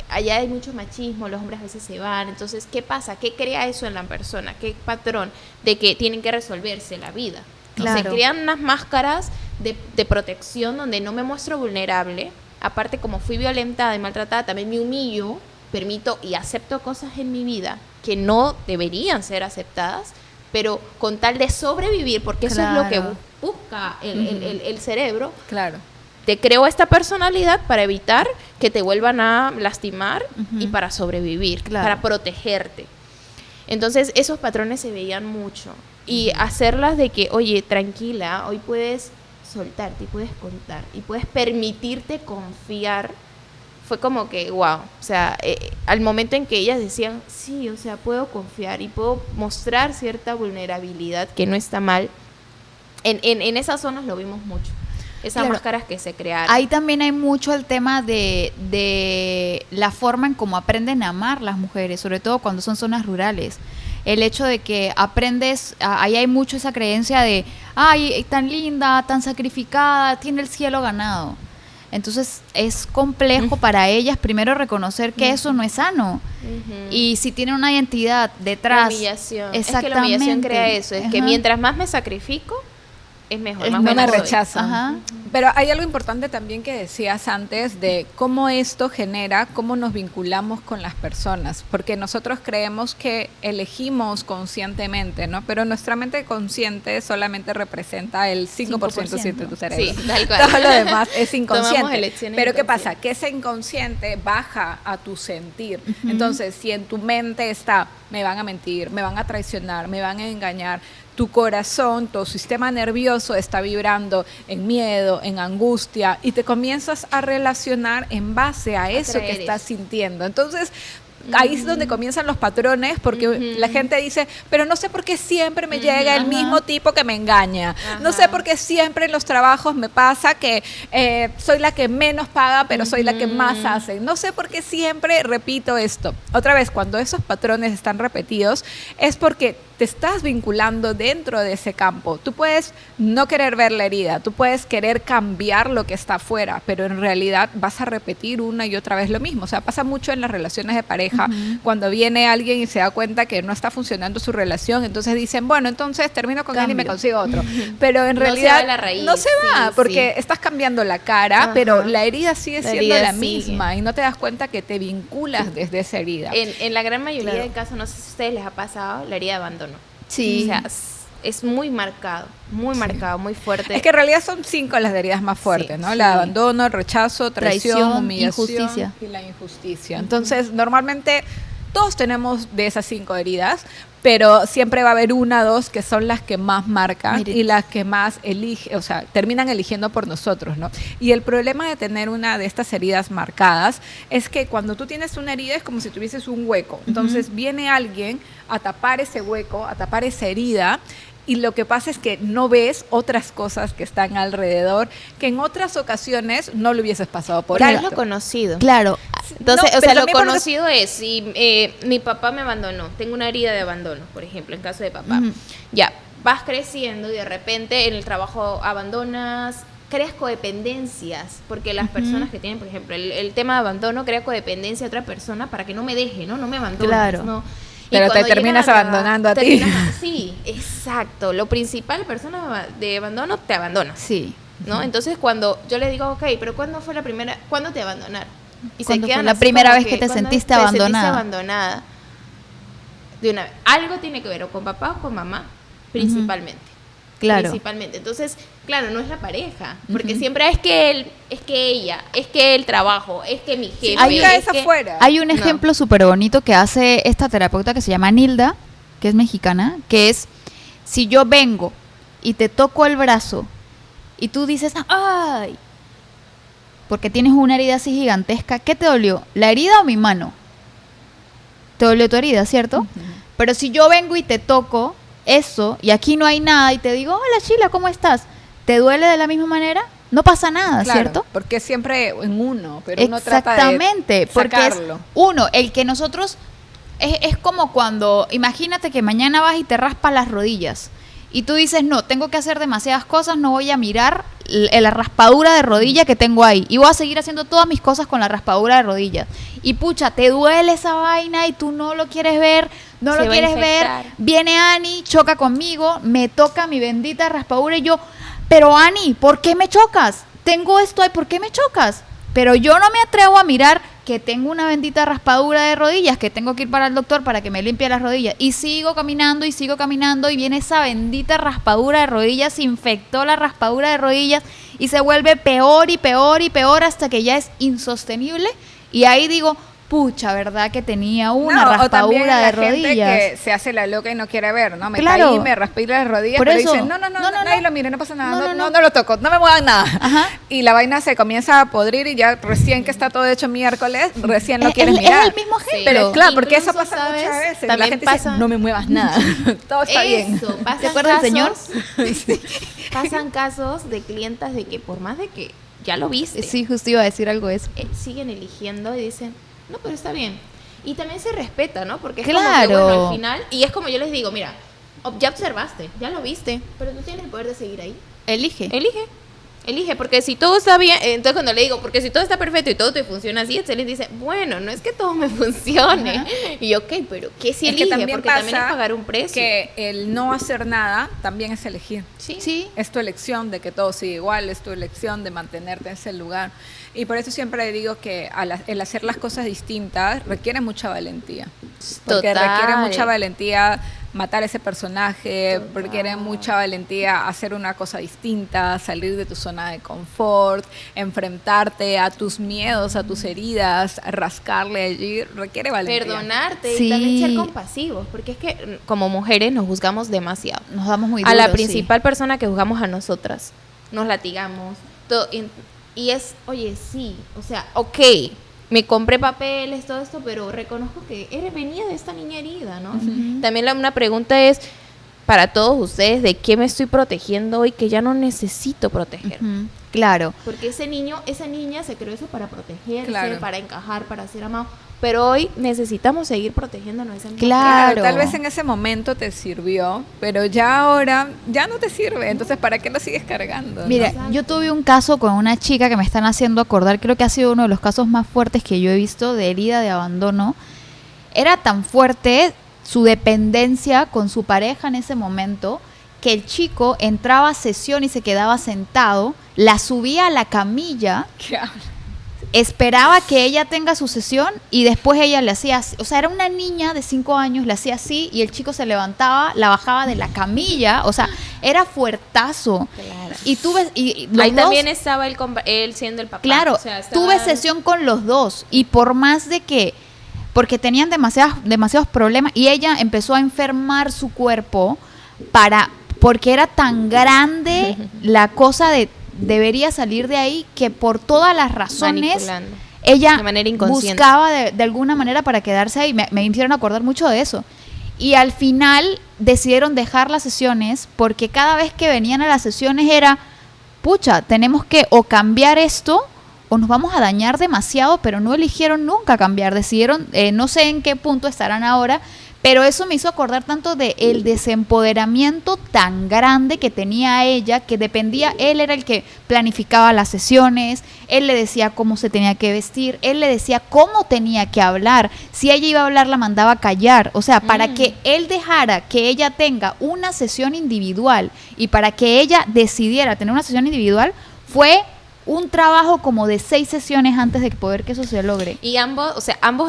allá hay mucho machismo, los hombres a veces se van. Entonces, ¿qué pasa? ¿Qué crea eso en la persona? ¿Qué patrón de que tienen que resolverse la vida? Claro. Se crean unas máscaras de protección donde no me muestro vulnerable. Aparte, como fui violentada y maltratada, también me humillo, permito y acepto cosas en mi vida que no deberían ser aceptadas, pero con tal de sobrevivir, porque eso es lo que Claro. busca el cerebro, Claro. te creo esta personalidad para evitar que te vuelvan a lastimar Ujú. y para sobrevivir, Claro. para protegerte. Entonces, esos patrones se veían mucho. Y hacerlas de que, oye, tranquila, hoy puedes soltarte y puedes contar y puedes permitirte confiar, fue como que, wow. O sea, al momento en que ellas decían, sí, o sea, puedo confiar y puedo mostrar cierta vulnerabilidad, que no está mal, en esas zonas lo vimos mucho. Esas Claro. máscaras que se crearon. Ahí también hay mucho el tema de la forma en cómo aprenden a amar las mujeres, sobre todo cuando son zonas rurales. El hecho de que aprendes, ahí hay mucho esa creencia de, ay, tan linda, tan sacrificada, tiene el cielo ganado. Entonces es complejo para ellas primero reconocer que eso no es sano. Y si tienen una identidad detrás. La humillación. Exactamente. Es que la humillación crea eso. Es que mientras más me sacrifico, es mejor. Más no me soy. rechazan. Ajá. Pero hay algo importante también que decías antes de cómo esto genera, cómo nos vinculamos con las personas, porque nosotros creemos que elegimos conscientemente, ¿no? Pero nuestra mente consciente solamente representa el 5% de tu cerebro. Sí, tal cual. Todo lo demás es Tomamos inconsciente. elecciones Pero ¿qué inconscientes. pasa? Que ese inconsciente baja a tu sentir. Entonces, si en tu mente está, me van a mentir, me van a traicionar, me van a engañar, tu corazón, tu sistema nervioso está vibrando en miedo, en angustia, y te comienzas a relacionar en base a eso que Atraer estás eso. sintiendo. Entonces, ahí es donde comienzan los patrones, porque la gente dice, pero no sé por qué siempre me llega el mismo tipo que me engaña. No sé por qué siempre en los trabajos me pasa que soy la que menos paga, pero soy la que más hace. No sé por qué siempre repito esto. Otra vez, cuando esos patrones están repetidos, es porque te estás vinculando dentro de ese campo. Tú puedes no querer ver la herida, tú puedes querer cambiar lo que está afuera, pero en realidad vas a repetir una y otra vez lo mismo. O sea, pasa mucho en las relaciones de pareja, cuando viene alguien y se da cuenta que no está funcionando su relación, entonces dicen, bueno, entonces termino con él y me consigo otro. Pero en No se realidad va a la raíz, no se va, sí, porque sí. estás cambiando la cara, pero la herida sigue La siendo herida la sigue. misma y no te das cuenta que te vinculas desde esa herida. En la gran mayoría Claro. de casos, no sé si a ustedes les ha pasado, la herida de abandono. Sí. O sea, es muy marcado, muy fuerte. Es que en realidad son 5 las heridas más fuertes, Sí, ¿no? sí. La de abandono, rechazo, traición, Traición, humillación injusticia. y la injusticia. Entonces, normalmente todos tenemos de esas 5 heridas, pero siempre va a haber 1 o 2 que son las que más marcan Mire. y las que más terminan eligiendo por nosotros, ¿no? Y el problema de tener una de estas heridas marcadas es que cuando tú tienes una herida es como si tuvieses un hueco. Entonces viene alguien a tapar ese hueco, a tapar esa herida. Y lo que pasa es que no ves otras cosas que están alrededor, que en otras ocasiones no lo hubieses pasado por Porque es alto. lo conocido. Claro. Entonces, No, o pero sea, lo también por- conocido es, si mi papá me abandonó, tengo una herida de abandono, por ejemplo, en caso de papá. Ya, vas creciendo y de repente en el trabajo abandonas, creas codependencias, porque las personas que tienen, por ejemplo, el tema de abandono, crea codependencia a otra persona para que no me deje, ¿no? No me abandones, Claro. ¿no? Y Pero te cuando terminas llegan abandonando a ti. Sí, exacto. Lo principal, persona de abandono, te abandona. Sí. ¿No? Entonces cuando yo le digo, ok, pero ¿cuándo fue la primera, cuándo te abandonaron? Y ¿Cuándo fue quedan la así primera como vez que te ¿cuándo sentiste te abandonada? abandonada? De una vez. Algo tiene que ver o con papá o con mamá, principalmente. Claro. Principalmente. Entonces, claro, no es la pareja, porque siempre es que él, es que ella, es que el trabajo, es que mi jefe. nunca es es que- afuera. Hay un No. ejemplo súper bonito que hace esta terapeuta que se llama Nilda, que es mexicana, que es, si yo vengo y te toco el brazo y tú dices, ¡ay! Porque tienes una herida así gigantesca, ¿qué te dolió? ¿La herida o mi mano? Te dolió tu herida, ¿cierto? Pero si yo vengo y te toco eso y aquí no hay nada y te digo, hola Sheila, ¿cómo estás? ¿Te duele de la misma manera? No pasa nada, Claro, ¿cierto? porque siempre en uno, pero uno trata de Exactamente, porque es sacarlo. uno, el que nosotros, es como cuando, imagínate que mañana vas y te raspas las rodillas y tú dices, no, tengo que hacer demasiadas cosas, no voy a mirar la raspadura de rodilla que tengo ahí y voy a seguir haciendo todas mis cosas con la raspadura de rodilla. Y pucha, te duele esa vaina y tú no lo quieres ver, no Se lo va a quieres ver, infectar. viene Ani, choca conmigo, me toca mi bendita raspadura y yo, pero Ani, ¿por qué me chocas? Tengo esto ahí, ¿por qué me chocas? Pero yo no me atrevo a mirar que tengo una bendita raspadura de rodillas, que tengo que ir para el doctor para que me limpie las rodillas. Y sigo caminando y viene esa bendita raspadura de rodillas, se infectó la raspadura de rodillas y se vuelve peor y peor y peor hasta que ya es insostenible. Y ahí digo, pucha, ¿verdad que tenía una No, o también raspadura la de gente rodillas? que se hace la loca y no quiere ver, ¿no? Me Claro. caí, me raspé las rodillas, Por pero eso. dicen, no, nadie no. lo mire, no pasa nada, No. no lo toco, no me muevan nada. Ajá. Y la vaina se comienza a podrir y ya recién que está todo hecho miércoles, recién lo quieres es mirar. el mismo ejemplo. Pero claro, porque eso Incluso, pasa ¿sabes? muchas veces. La También gente pasa- dice, no me muevas nada, todo está bien. Eso, pasan ¿Te acuerdas, señor? Pasan casos de clientas de que por más de que ya lo viste, Sí, justo iba a decir algo de eso. siguen eligiendo y dicen, no, pero está bien. Y también se respeta, ¿no? Porque es Claro. como que, bueno, al final, y es como yo les digo, mira, ya observaste, ya lo viste, pero tú tienes el poder de seguir ahí. Elige. Elige. Elige, porque si todo está bien, entonces cuando le digo, porque si todo está perfecto y todo te funciona así, Excelente dice, bueno, no es que todo me funcione. Ajá. Y yo, ok, pero ¿qué si elige? Porque también es pagar un precio. Que el no hacer nada también es elegir. Sí. Es tu elección de que todo siga igual, es tu elección de mantenerte en ese lugar. Y por eso siempre digo que el hacer las cosas distintas requiere mucha valentía. Porque requiere mucha valentía matar ese personaje, requiere mucha valentía hacer una cosa distinta, salir de tu zona de confort, enfrentarte a tus miedos, a tus heridas, rascarle allí, requiere valentía. Perdonarte y también ser compasivos, porque es que como mujeres nos juzgamos demasiado. Nos damos muy duro, a la principal persona que juzgamos a nosotras, nos latigamos, todo, y es, oye, sí, o sea, ok, me compré papeles, todo esto, pero reconozco que venía de esta niña herida, ¿no? Uh-huh. También una pregunta es para todos ustedes, ¿de qué me estoy protegiendo hoy que ya no necesito proteger? Uh-huh. Claro. Porque esa niña se creó eso para protegerse, para encajar, para ser amado. Pero hoy necesitamos seguir protegiéndonos. Claro, tal vez en ese momento te sirvió, pero ya ahora ya no te sirve. Entonces, ¿para qué lo sigues cargando? Mira, ¿no? Yo tuve un caso con una chica que me están haciendo acordar, creo que ha sido uno de los casos más fuertes que yo he visto de herida de abandono. Era tan fuerte su dependencia con su pareja en ese momento que el chico entraba a sesión y se quedaba sentado, la subía a la camilla. ¿Qué habla? Esperaba que ella tenga su sesión y después ella le hacía así. O sea, era una niña de 5 años, le hacía así y el chico se levantaba, la bajaba de la camilla. O sea, era fuertazo. Claro. Y tuve... Y ahí también estaba él siendo el papá. Claro, o sea, tuve sesión con los dos y por más de que... Porque tenían demasiados problemas y ella empezó a enfermar su cuerpo porque era tan grande la cosa de... Debería salir de ahí que por todas las razones ella buscaba de alguna manera para quedarse ahí. Me hicieron acordar mucho de eso. Y al final decidieron dejar las sesiones porque cada vez que venían a las sesiones era, pucha, tenemos que o cambiar esto o nos vamos a dañar demasiado, pero no eligieron nunca cambiar. Decidieron, no sé en qué punto estarán ahora, pero eso me hizo acordar tanto de el desempoderamiento tan grande que tenía ella, que dependía, él era el que planificaba las sesiones, él le decía cómo se tenía que vestir, él le decía cómo tenía que hablar, si ella iba a hablar la mandaba a callar, o sea, para que él dejara que ella tenga una sesión individual y para que ella decidiera tener una sesión individual, fue un trabajo como de 6 sesiones antes de poder que eso se logre. Y ambos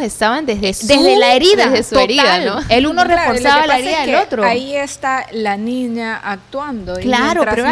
estaban desde la herida, desde su herida, ¿no? El uno reforzaba la herida del otro. Ahí está la niña actuando. Claro, y pero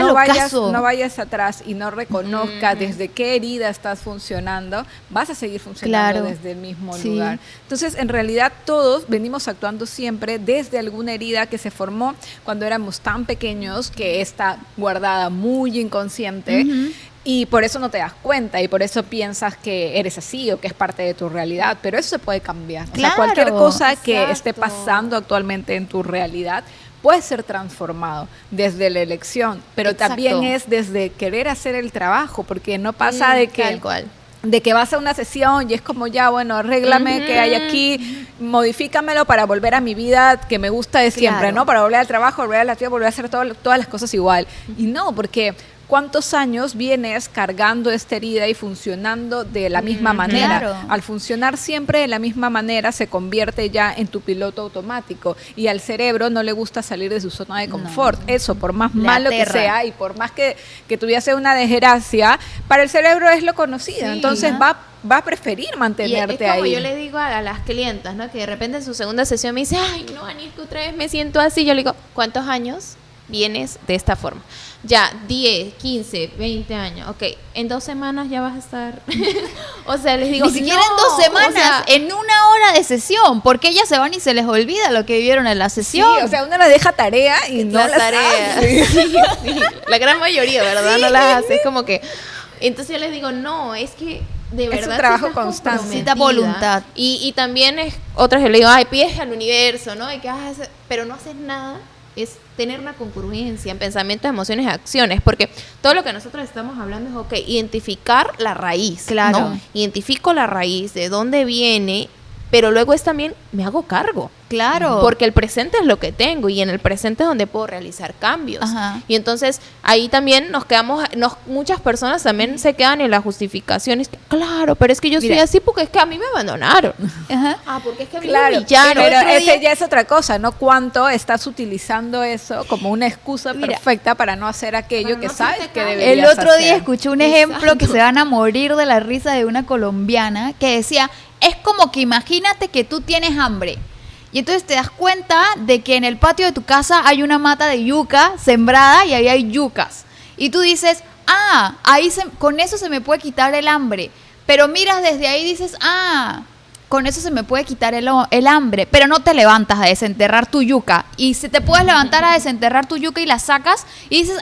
no vayas atrás y no reconozca desde qué herida estás funcionando, vas a seguir funcionando desde el mismo lugar. Entonces, en realidad, todos venimos actuando siempre desde alguna herida que se formó cuando éramos tan pequeños, que está guardada muy inconsciente. Y por eso no te das cuenta y por eso piensas que eres así o que es parte de tu realidad, pero eso se puede cambiar. Claro, o sea, cualquier cosa que esté pasando actualmente en tu realidad puede ser transformado desde la elección, pero también es desde querer hacer el trabajo, porque no pasa de que vas a una sesión y es como ya, bueno, arréglame que hay aquí, modifícamelo para volver a mi vida que me gusta de siempre, ¿no? Para volver al trabajo, volver a la tía, volver a hacer todas las cosas igual. Y no, porque ¿cuántos años vienes cargando esta herida y funcionando de la misma manera? Claro. Al funcionar siempre de la misma manera se convierte ya en tu piloto automático y al cerebro no le gusta salir de su zona de confort. Eso, por más malo que sea y por más que tuviese una desgracia, para el cerebro es lo conocido. Entonces va a preferir mantenerte ahí. Como yo le digo a las clientas, ¿no? Que de repente en su segunda sesión me dice, ay, no, Ani, es que otra vez me siento así. Yo le digo, ¿cuántos años vienes de esta forma? Ya, 10, 15, 20 años. Ok, en 2 semanas ya vas a estar... O sea, les digo... Ni siquiera en 2 semanas, en 1 hora de sesión, porque ellas se van y se les olvida lo que vivieron en la sesión. Sí, o sea, uno les deja tarea y no las hace. Sí. La gran mayoría, ¿verdad? No las hace, es como que... Entonces yo les digo, no, es que de verdad... Es un trabajo constante. Necesita voluntad. Y también es... Otras yo le digo, ay, pides al universo, ¿no? Y que haces, pero no haces nada. Es tener una congruencia en pensamientos, emociones y acciones, porque todo lo que nosotros estamos hablando es, identificar la raíz, claro, ¿no? Identifico la raíz, de dónde viene, pero luego es también me hago cargo. Claro. Porque el presente es lo que tengo y en el presente es donde puedo realizar cambios. Ajá. Y entonces ahí también muchas personas también se quedan en la justificación. Es que, claro, pero es que yo soy así porque es que a mí me abandonaron. Ajá. Porque es que a mí Claro, me humillaron. pero ese ya es otra cosa, ¿no? ¿Cuánto estás utilizando eso como una excusa perfecta para no hacer aquello que sabes que deberías El otro día hacer? escuché un ejemplo que se van a morir de la risa de una colombiana que decía, es como que imagínate que tú tienes hambre. Y entonces te das cuenta de que en el patio de tu casa hay una mata de yuca sembrada y ahí hay yucas. Y tú dices, con eso se me puede quitar el hambre. Pero miras desde ahí y dices, con eso se me puede quitar el hambre. Pero no te levantas a desenterrar tu yuca. Y si te puedes levantar a desenterrar tu yuca y la sacas y dices,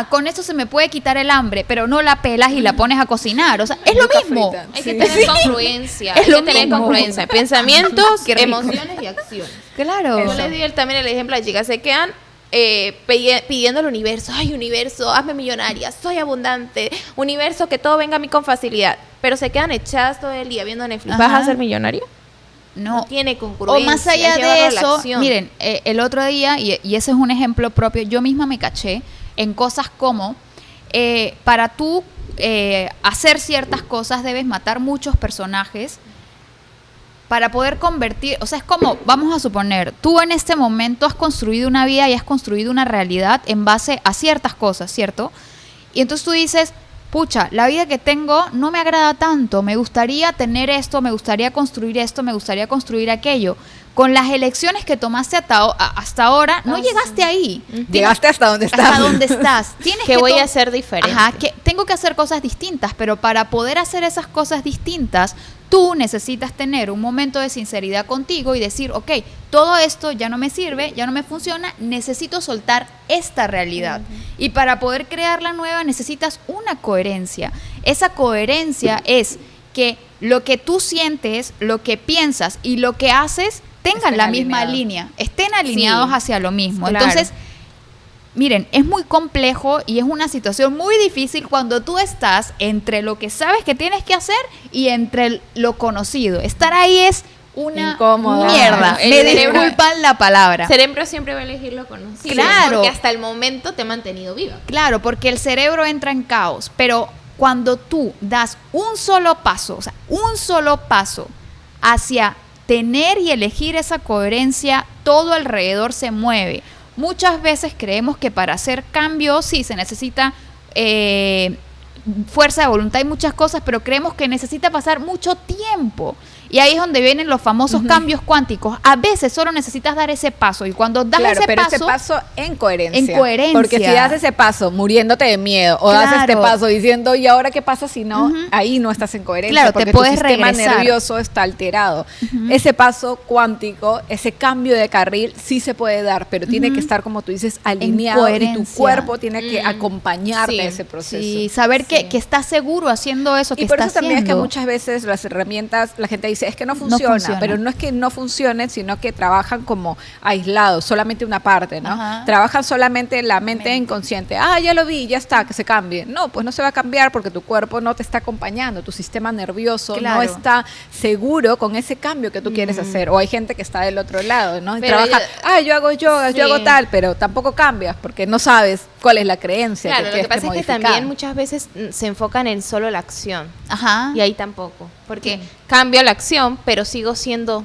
con eso se me puede quitar el hambre. Pero no la pelas y la pones a cocinar. O sea, es lo mismo. frita. Hay que tener congruencia. Es Hay lo que tener mismo. congruencia. Pensamientos, Qué rico. emociones y acciones. Claro. Yo les di también el ejemplo, las chicas se quedan pidiendo al universo, ay universo, hazme millonaria, soy abundante, universo, que todo venga a mí con facilidad, pero se quedan echadas todo el día viendo Netflix. Ajá. ¿Vas a ser millonaria? No Tiene congruencia. O más allá llevarlo de a la eso, acción. miren, el otro día, y ese es un ejemplo propio, yo misma me caché en cosas como, para tú hacer ciertas cosas debes matar muchos personajes para poder convertir, o sea, es como, vamos a suponer, tú en este momento has construido una vida y has construido una realidad en base a ciertas cosas, ¿cierto? Y entonces tú dices, pucha, la vida que tengo no me agrada tanto, me gustaría tener esto, me gustaría construir aquello. Con las elecciones que tomaste hasta ahora, no llegaste ahí. Llegaste hasta donde estás. Hasta donde estás. Tienes que voy a hacer diferente. Ajá, que tengo que hacer cosas distintas, pero para poder hacer esas cosas distintas, tú necesitas tener un momento de sinceridad contigo y decir, ok, todo esto ya no me sirve, ya no me funciona, necesito soltar esta realidad. Y para poder crear la nueva necesitas una coherencia. Esa coherencia es que lo que tú sientes, lo que piensas y lo que haces tengan Estén la misma alineados. línea, estén alineados Sí. hacia lo mismo. Claro. Entonces, miren, es muy complejo y es una situación muy difícil cuando tú estás entre lo que sabes que tienes que hacer y entre lo conocido. Estar ahí es una Incómodo. mierda. El Me cerebro- disculpan la palabra. El cerebro siempre va a elegir lo conocido. Claro. Porque hasta el momento te ha mantenido viva. Claro, porque el cerebro entra en caos, pero cuando tú das un solo paso, o sea, un solo paso hacia tener y elegir esa coherencia, todo alrededor se mueve. Muchas veces creemos que para hacer cambios sí se necesita fuerza de voluntad y muchas cosas, pero creemos que necesita pasar mucho tiempo. Y ahí es donde vienen los famosos cambios cuánticos. A veces solo necesitas dar ese paso y cuando das Claro, ese pero paso, ese paso en coherencia. En coherencia. Porque si das ese paso muriéndote de miedo o das este Claro. paso diciendo, ¿y ahora qué pasa si no? Ujú. Ahí no estás en coherencia. Claro, te porque puedes tu sistema regresar. nervioso está alterado. Ese paso cuántico, ese cambio de carril sí se puede dar, pero tiene que estar, como tú dices, alineado y tu coherencia. cuerpo tiene que acompañarte Sí. a ese proceso. sí, saber que estás seguro haciendo eso que Y por estás eso también es que haciendo. muchas veces las herramientas, la gente dice, es que no funciona, pero no es que no funcionen, sino que trabajan como aislados, solamente una parte, ¿no? Ajá. Trabajan solamente la mente inconsciente. Ya lo vi, ya está, que se cambie. No, pues no se va a cambiar porque tu cuerpo no te está acompañando, tu sistema nervioso no Claro. está seguro con ese cambio que tú quieres hacer. O hay gente que está del otro lado, ¿no? Y Pero trabaja, yo hago yoga, yo Sí. hago tal, pero tampoco cambias porque no sabes cuál es la creencia Claro, que lo que tienes pasa es que modificar. también muchas veces se enfocan en solo la acción. Ajá. Y ahí tampoco. Porque cambio la acción, pero sigo siendo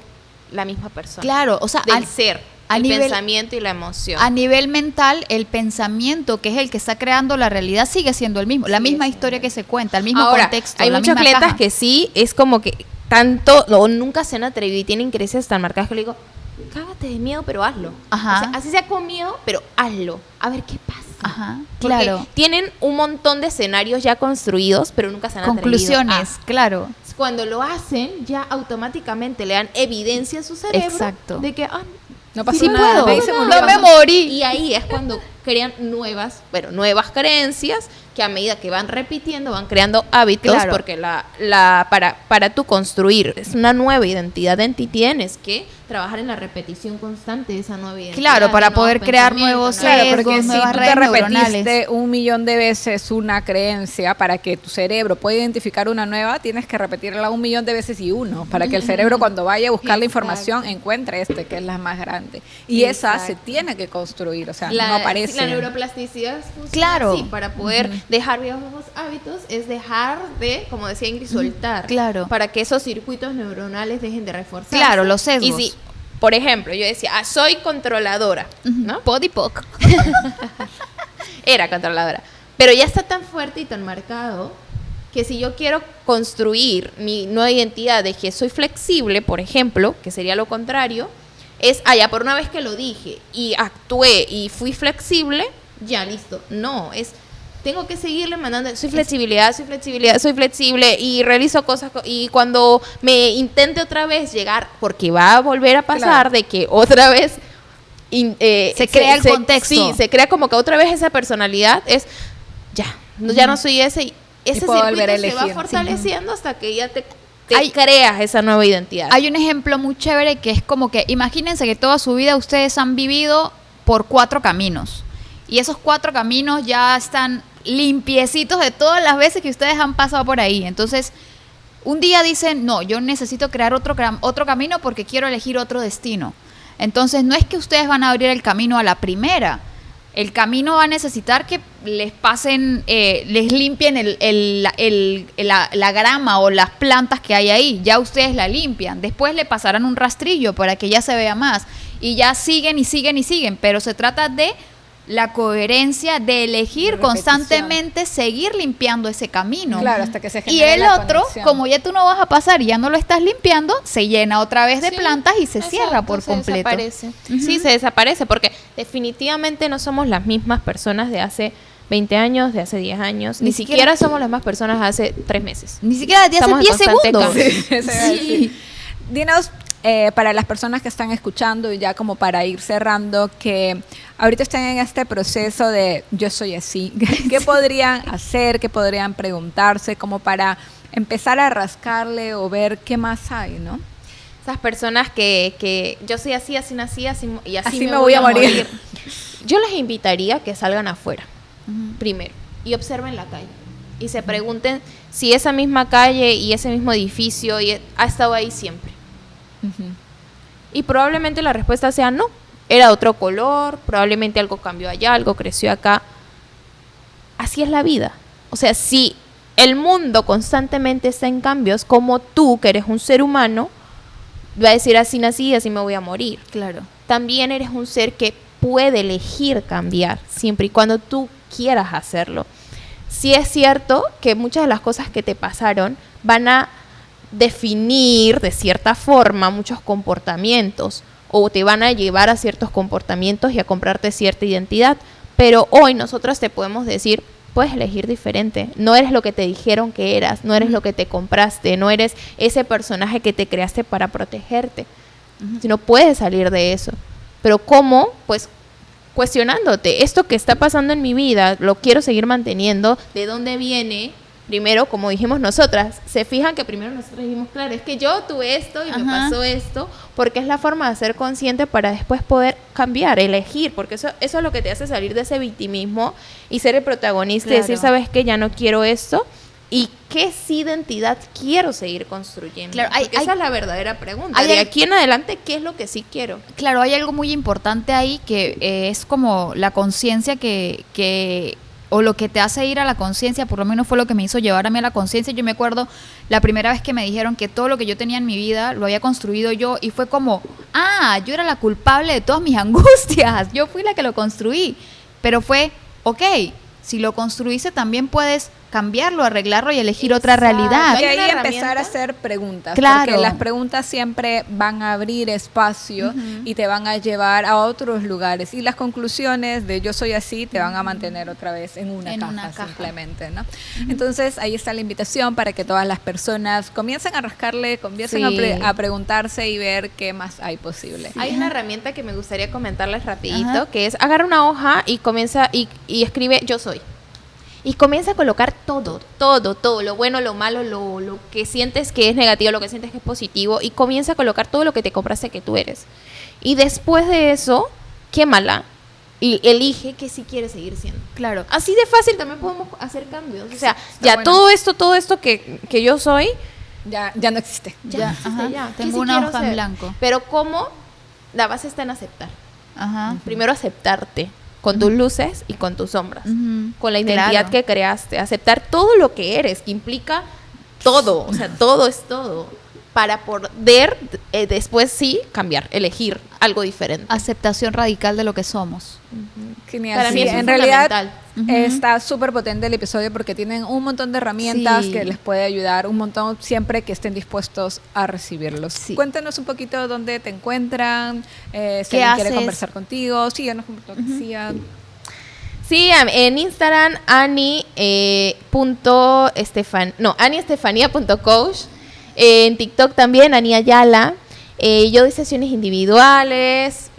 la misma persona. Claro, o sea, Del ser, a el nivel- pensamiento y la emoción. a nivel mental, el pensamiento, que es el que está creando la realidad, sigue siendo el mismo. La misma historia que se cuenta, el mismo Ahora, contexto. hay la muchos misma clientes caja. que sí, es como que tanto, o nunca se han atrevido y tienen creencias tan marcadas que le digo, cágate de miedo, pero hazlo. Ajá. O sea, así sea con miedo, pero hazlo. A ver qué pasa. Ajá, Porque claro. tienen un montón de escenarios ya construidos, pero nunca se han Conclusiones, atrevido a. claro. Cuando lo hacen, ya automáticamente le dan evidencia a su cerebro Exacto. de que No pasa Sí nada, puedo, ahí se no murió. me morí. y ahí es cuando crean nuevas creencias que a medida que van repitiendo van creando hábitos, Claro. porque para tú construir es una nueva identidad en ti, tienes que trabajar en la repetición constante de esa nueva identidad. Claro, para de nuevos poder crear pensamientos, nuevos nuevas- Claro, porque si nuevas tú te redes repetiste neuronales. 1.000.000 de veces una creencia, para que tu cerebro pueda identificar una nueva, tienes que repetirla 1.000.000 de veces y uno, para que el cerebro cuando vaya a buscar la información encuentre que es la más grande. Y esa se Exacto. tiene que construir, o sea, no aparece. La neuroplasticidad funciona Claro. así, para poder dejar viejos hábitos es dejar de, como decía Ingrid, soltar. Claro. Para que esos circuitos neuronales dejen de reforzarse. Claro, los sesgos. Y si, por ejemplo, yo decía, soy controladora, ¿no? Body poc. Era controladora. Pero ya está tan fuerte y tan marcado que si yo quiero construir mi nueva identidad de que soy flexible, por ejemplo, que sería lo contrario, es, ya por una vez que lo dije y actué y fui flexible, ya listo. No, tengo que seguirle mandando, soy flexibilidad, soy flexible y realizo cosas y cuando me intente otra vez llegar, porque va a volver a pasar Claro. de que otra vez Se crea el contexto. Sí, se crea como que otra vez esa personalidad es, ya no soy ese, y ese puedo circuito volver a se va elegir. fortaleciendo hasta que ya te Hay- creas esa nueva identidad. Hay un ejemplo muy chévere que es como que, imagínense que toda su vida ustedes han vivido por 4 caminos. Y esos 4 caminos ya están limpiecitos de todas las veces que ustedes han pasado por ahí. Entonces, un día dicen, no, yo necesito crear otro camino porque quiero elegir otro destino. Entonces, no es que ustedes van a abrir el camino a la primera. El camino va a necesitar que les pasen, les limpien la grama o las plantas que hay ahí. Ya ustedes la limpian. Después le pasarán un rastrillo para que ya se vea más. Y ya siguen y siguen y siguen. Pero se trata de la coherencia de elegir Repetición. constantemente, seguir limpiando ese camino. Claro, hasta que se Y genere el la otro, conexión. como ya tú no vas a pasar y ya no lo estás limpiando, se llena otra vez de Sí, plantas y se exacto, cierra por se completo. desaparece. Sí, se desaparece porque definitivamente no somos las mismas personas de hace 20 años, de hace 10 años, Ni ni siquiera somos las mismas personas de hace 3 meses. Ni siquiera de hace Estamos en 10 constante segundos. cambio. Sí, eso iba a decir. Dinos, para las personas que están escuchando y ya como para ir cerrando, que ahorita están en este proceso de yo soy así, ¿qué podrían hacer, qué podrían preguntarse como para empezar a rascarle o ver qué más hay, ¿no? Esas personas que yo soy así, así nací, así, y así, me voy a morir. Yo les invitaría a que salgan afuera, primero, y observen la calle. Y se pregunten si esa misma calle y ese mismo edificio ha estado ahí siempre. Y probablemente la respuesta sea no. Era otro color, probablemente algo cambió allá, algo creció acá. Así es la vida. O sea, si el mundo constantemente está en cambios, como tú, que eres un ser humano, va a decir así nací, así me voy a morir. Claro. También eres un ser que puede elegir cambiar, siempre y cuando tú quieras hacerlo. Sí es cierto que muchas de las cosas que te pasaron van a definir de cierta forma muchos comportamientos o te van a llevar a ciertos comportamientos y a comprarte cierta identidad, pero hoy nosotros te podemos decir, puedes elegir diferente, no eres lo que te dijeron que eras, no eres lo que te compraste, no eres ese personaje que te creaste para protegerte, sino puedes salir de eso. Pero ¿cómo? Pues cuestionándote, esto que está pasando en mi vida, lo quiero seguir manteniendo, ¿de dónde viene? Primero, como dijimos nosotras, se fijan que primero nosotros dijimos, claro, es que yo tuve esto y me pasó esto, porque es la forma de ser consciente para después poder cambiar, elegir, porque eso es lo que te hace salir de ese victimismo y ser el protagonista y decir, ¿sabes qué? Ya no quiero esto. ¿Y qué identidad quiero seguir construyendo? Claro, Porque esa es la verdadera pregunta. hay De al- aquí en adelante, ¿qué es lo que sí quiero? Claro, hay algo muy importante ahí que es como la conciencia o lo que te hace ir a la conciencia, por lo menos fue lo que me hizo llevar a mí a la conciencia. Yo me acuerdo la primera vez que me dijeron que todo lo que yo tenía en mi vida lo había construido yo y fue como, yo era la culpable de todas mis angustias, yo fui la que lo construí, pero fue, ok, si lo construiste también puedes cambiarlo, arreglarlo y elegir otra Exacto. realidad. Y ¿Hay ahí una empezar herramienta? a hacer preguntas, Claro. porque las preguntas siempre van a abrir espacio y te van a llevar a otros lugares. Y las conclusiones de yo soy así te van a mantener otra vez en una caja simplemente, ¿no? Entonces ahí está la invitación para que todas las personas comiencen a rascarle, comiencen Sí. a preguntarse y ver qué más hay posible. Hay una herramienta que me gustaría comentarles rapidito, Ajá. que es agarra una hoja y comienza y escribe yo soy. Y comienza a colocar todo, lo bueno, lo malo, lo que sientes que es negativo, lo que sientes que es positivo, y comienza a colocar todo lo que te compraste que tú eres. Y después de eso, quémala y elige que sí quieres seguir siendo. Claro. Así de fácil también podemos hacer cambios. O sea, Sí, ya bueno. todo esto que yo soy, Ya no existe. ya existe, ajá. ya. ¿Qué Tengo sí una quiero hoja en ser? blanco. Pero ¿cómo? La base está en aceptar. Ajá. Primero aceptarte con tus luces y con tus sombras. Ujú. Con la identidad Claro. que creaste. Aceptar todo lo que eres, que implica todo. O sea, todo es todo. Para poder después sí cambiar, elegir algo diferente. Aceptación radical de lo que somos. Genial. Para mí Sí, eso es en realidad fundamental. Ujú. está súper potente el episodio porque tienen un montón de herramientas Sí. que les puede ayudar un montón siempre que estén dispuestos a recibirlos. Sí. Cuéntanos un poquito dónde te encuentran, si ¿Qué alguien quiere haces? conversar contigo, síganos como lo que decían. Sí, en Instagram, aniestefanía.coach. En TikTok también, Ani Ayala. Yo doy sesiones individuales,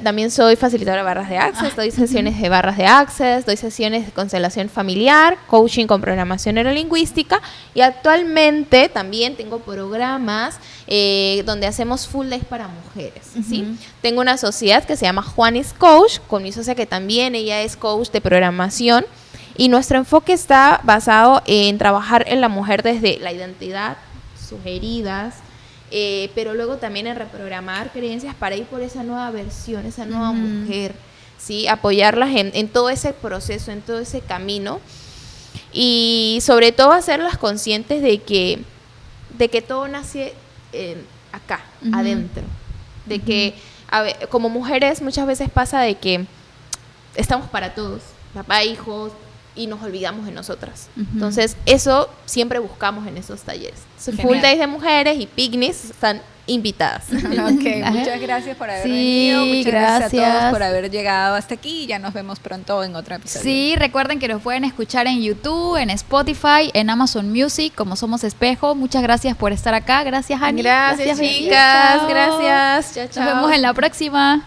también soy facilitadora de barras de Access, doy sesiones de barras de Access, doy sesiones de constelación familiar, coaching con programación neurolingüística, y actualmente también tengo programas donde hacemos full days para mujeres, ¿sí? Ujú. Tengo una sociedad que se llama Juanis Coach, con mi socia que también ella es coach de programación, y nuestro enfoque está basado en trabajar en la mujer desde la identidad, sus heridas, pero luego también en reprogramar creencias para ir por esa nueva versión, esa nueva mujer, ¿sí? Apoyarlas en todo ese proceso, en todo ese camino, y sobre todo hacerlas conscientes de que todo nace acá, Ujú. adentro, de que como mujeres muchas veces pasa de que estamos para todos, papá, hijos, y nos olvidamos de nosotras. Ujú. Entonces, eso siempre buscamos en esos talleres. Genial. Full days de mujeres y picnics están invitadas. Ok, muchas gracias por haber Sí, venido, muchas gracias a todos gracias. por haber llegado hasta aquí y ya nos vemos pronto en otro episodio. Sí, recuerden que nos pueden escuchar en YouTube, en Spotify, en Amazon Music, como Somos Espejo. Muchas gracias por estar acá. Gracias, Ani. Gracias, Vicky. chicas. Chao. Gracias. Chao, chao. Nos vemos en la próxima.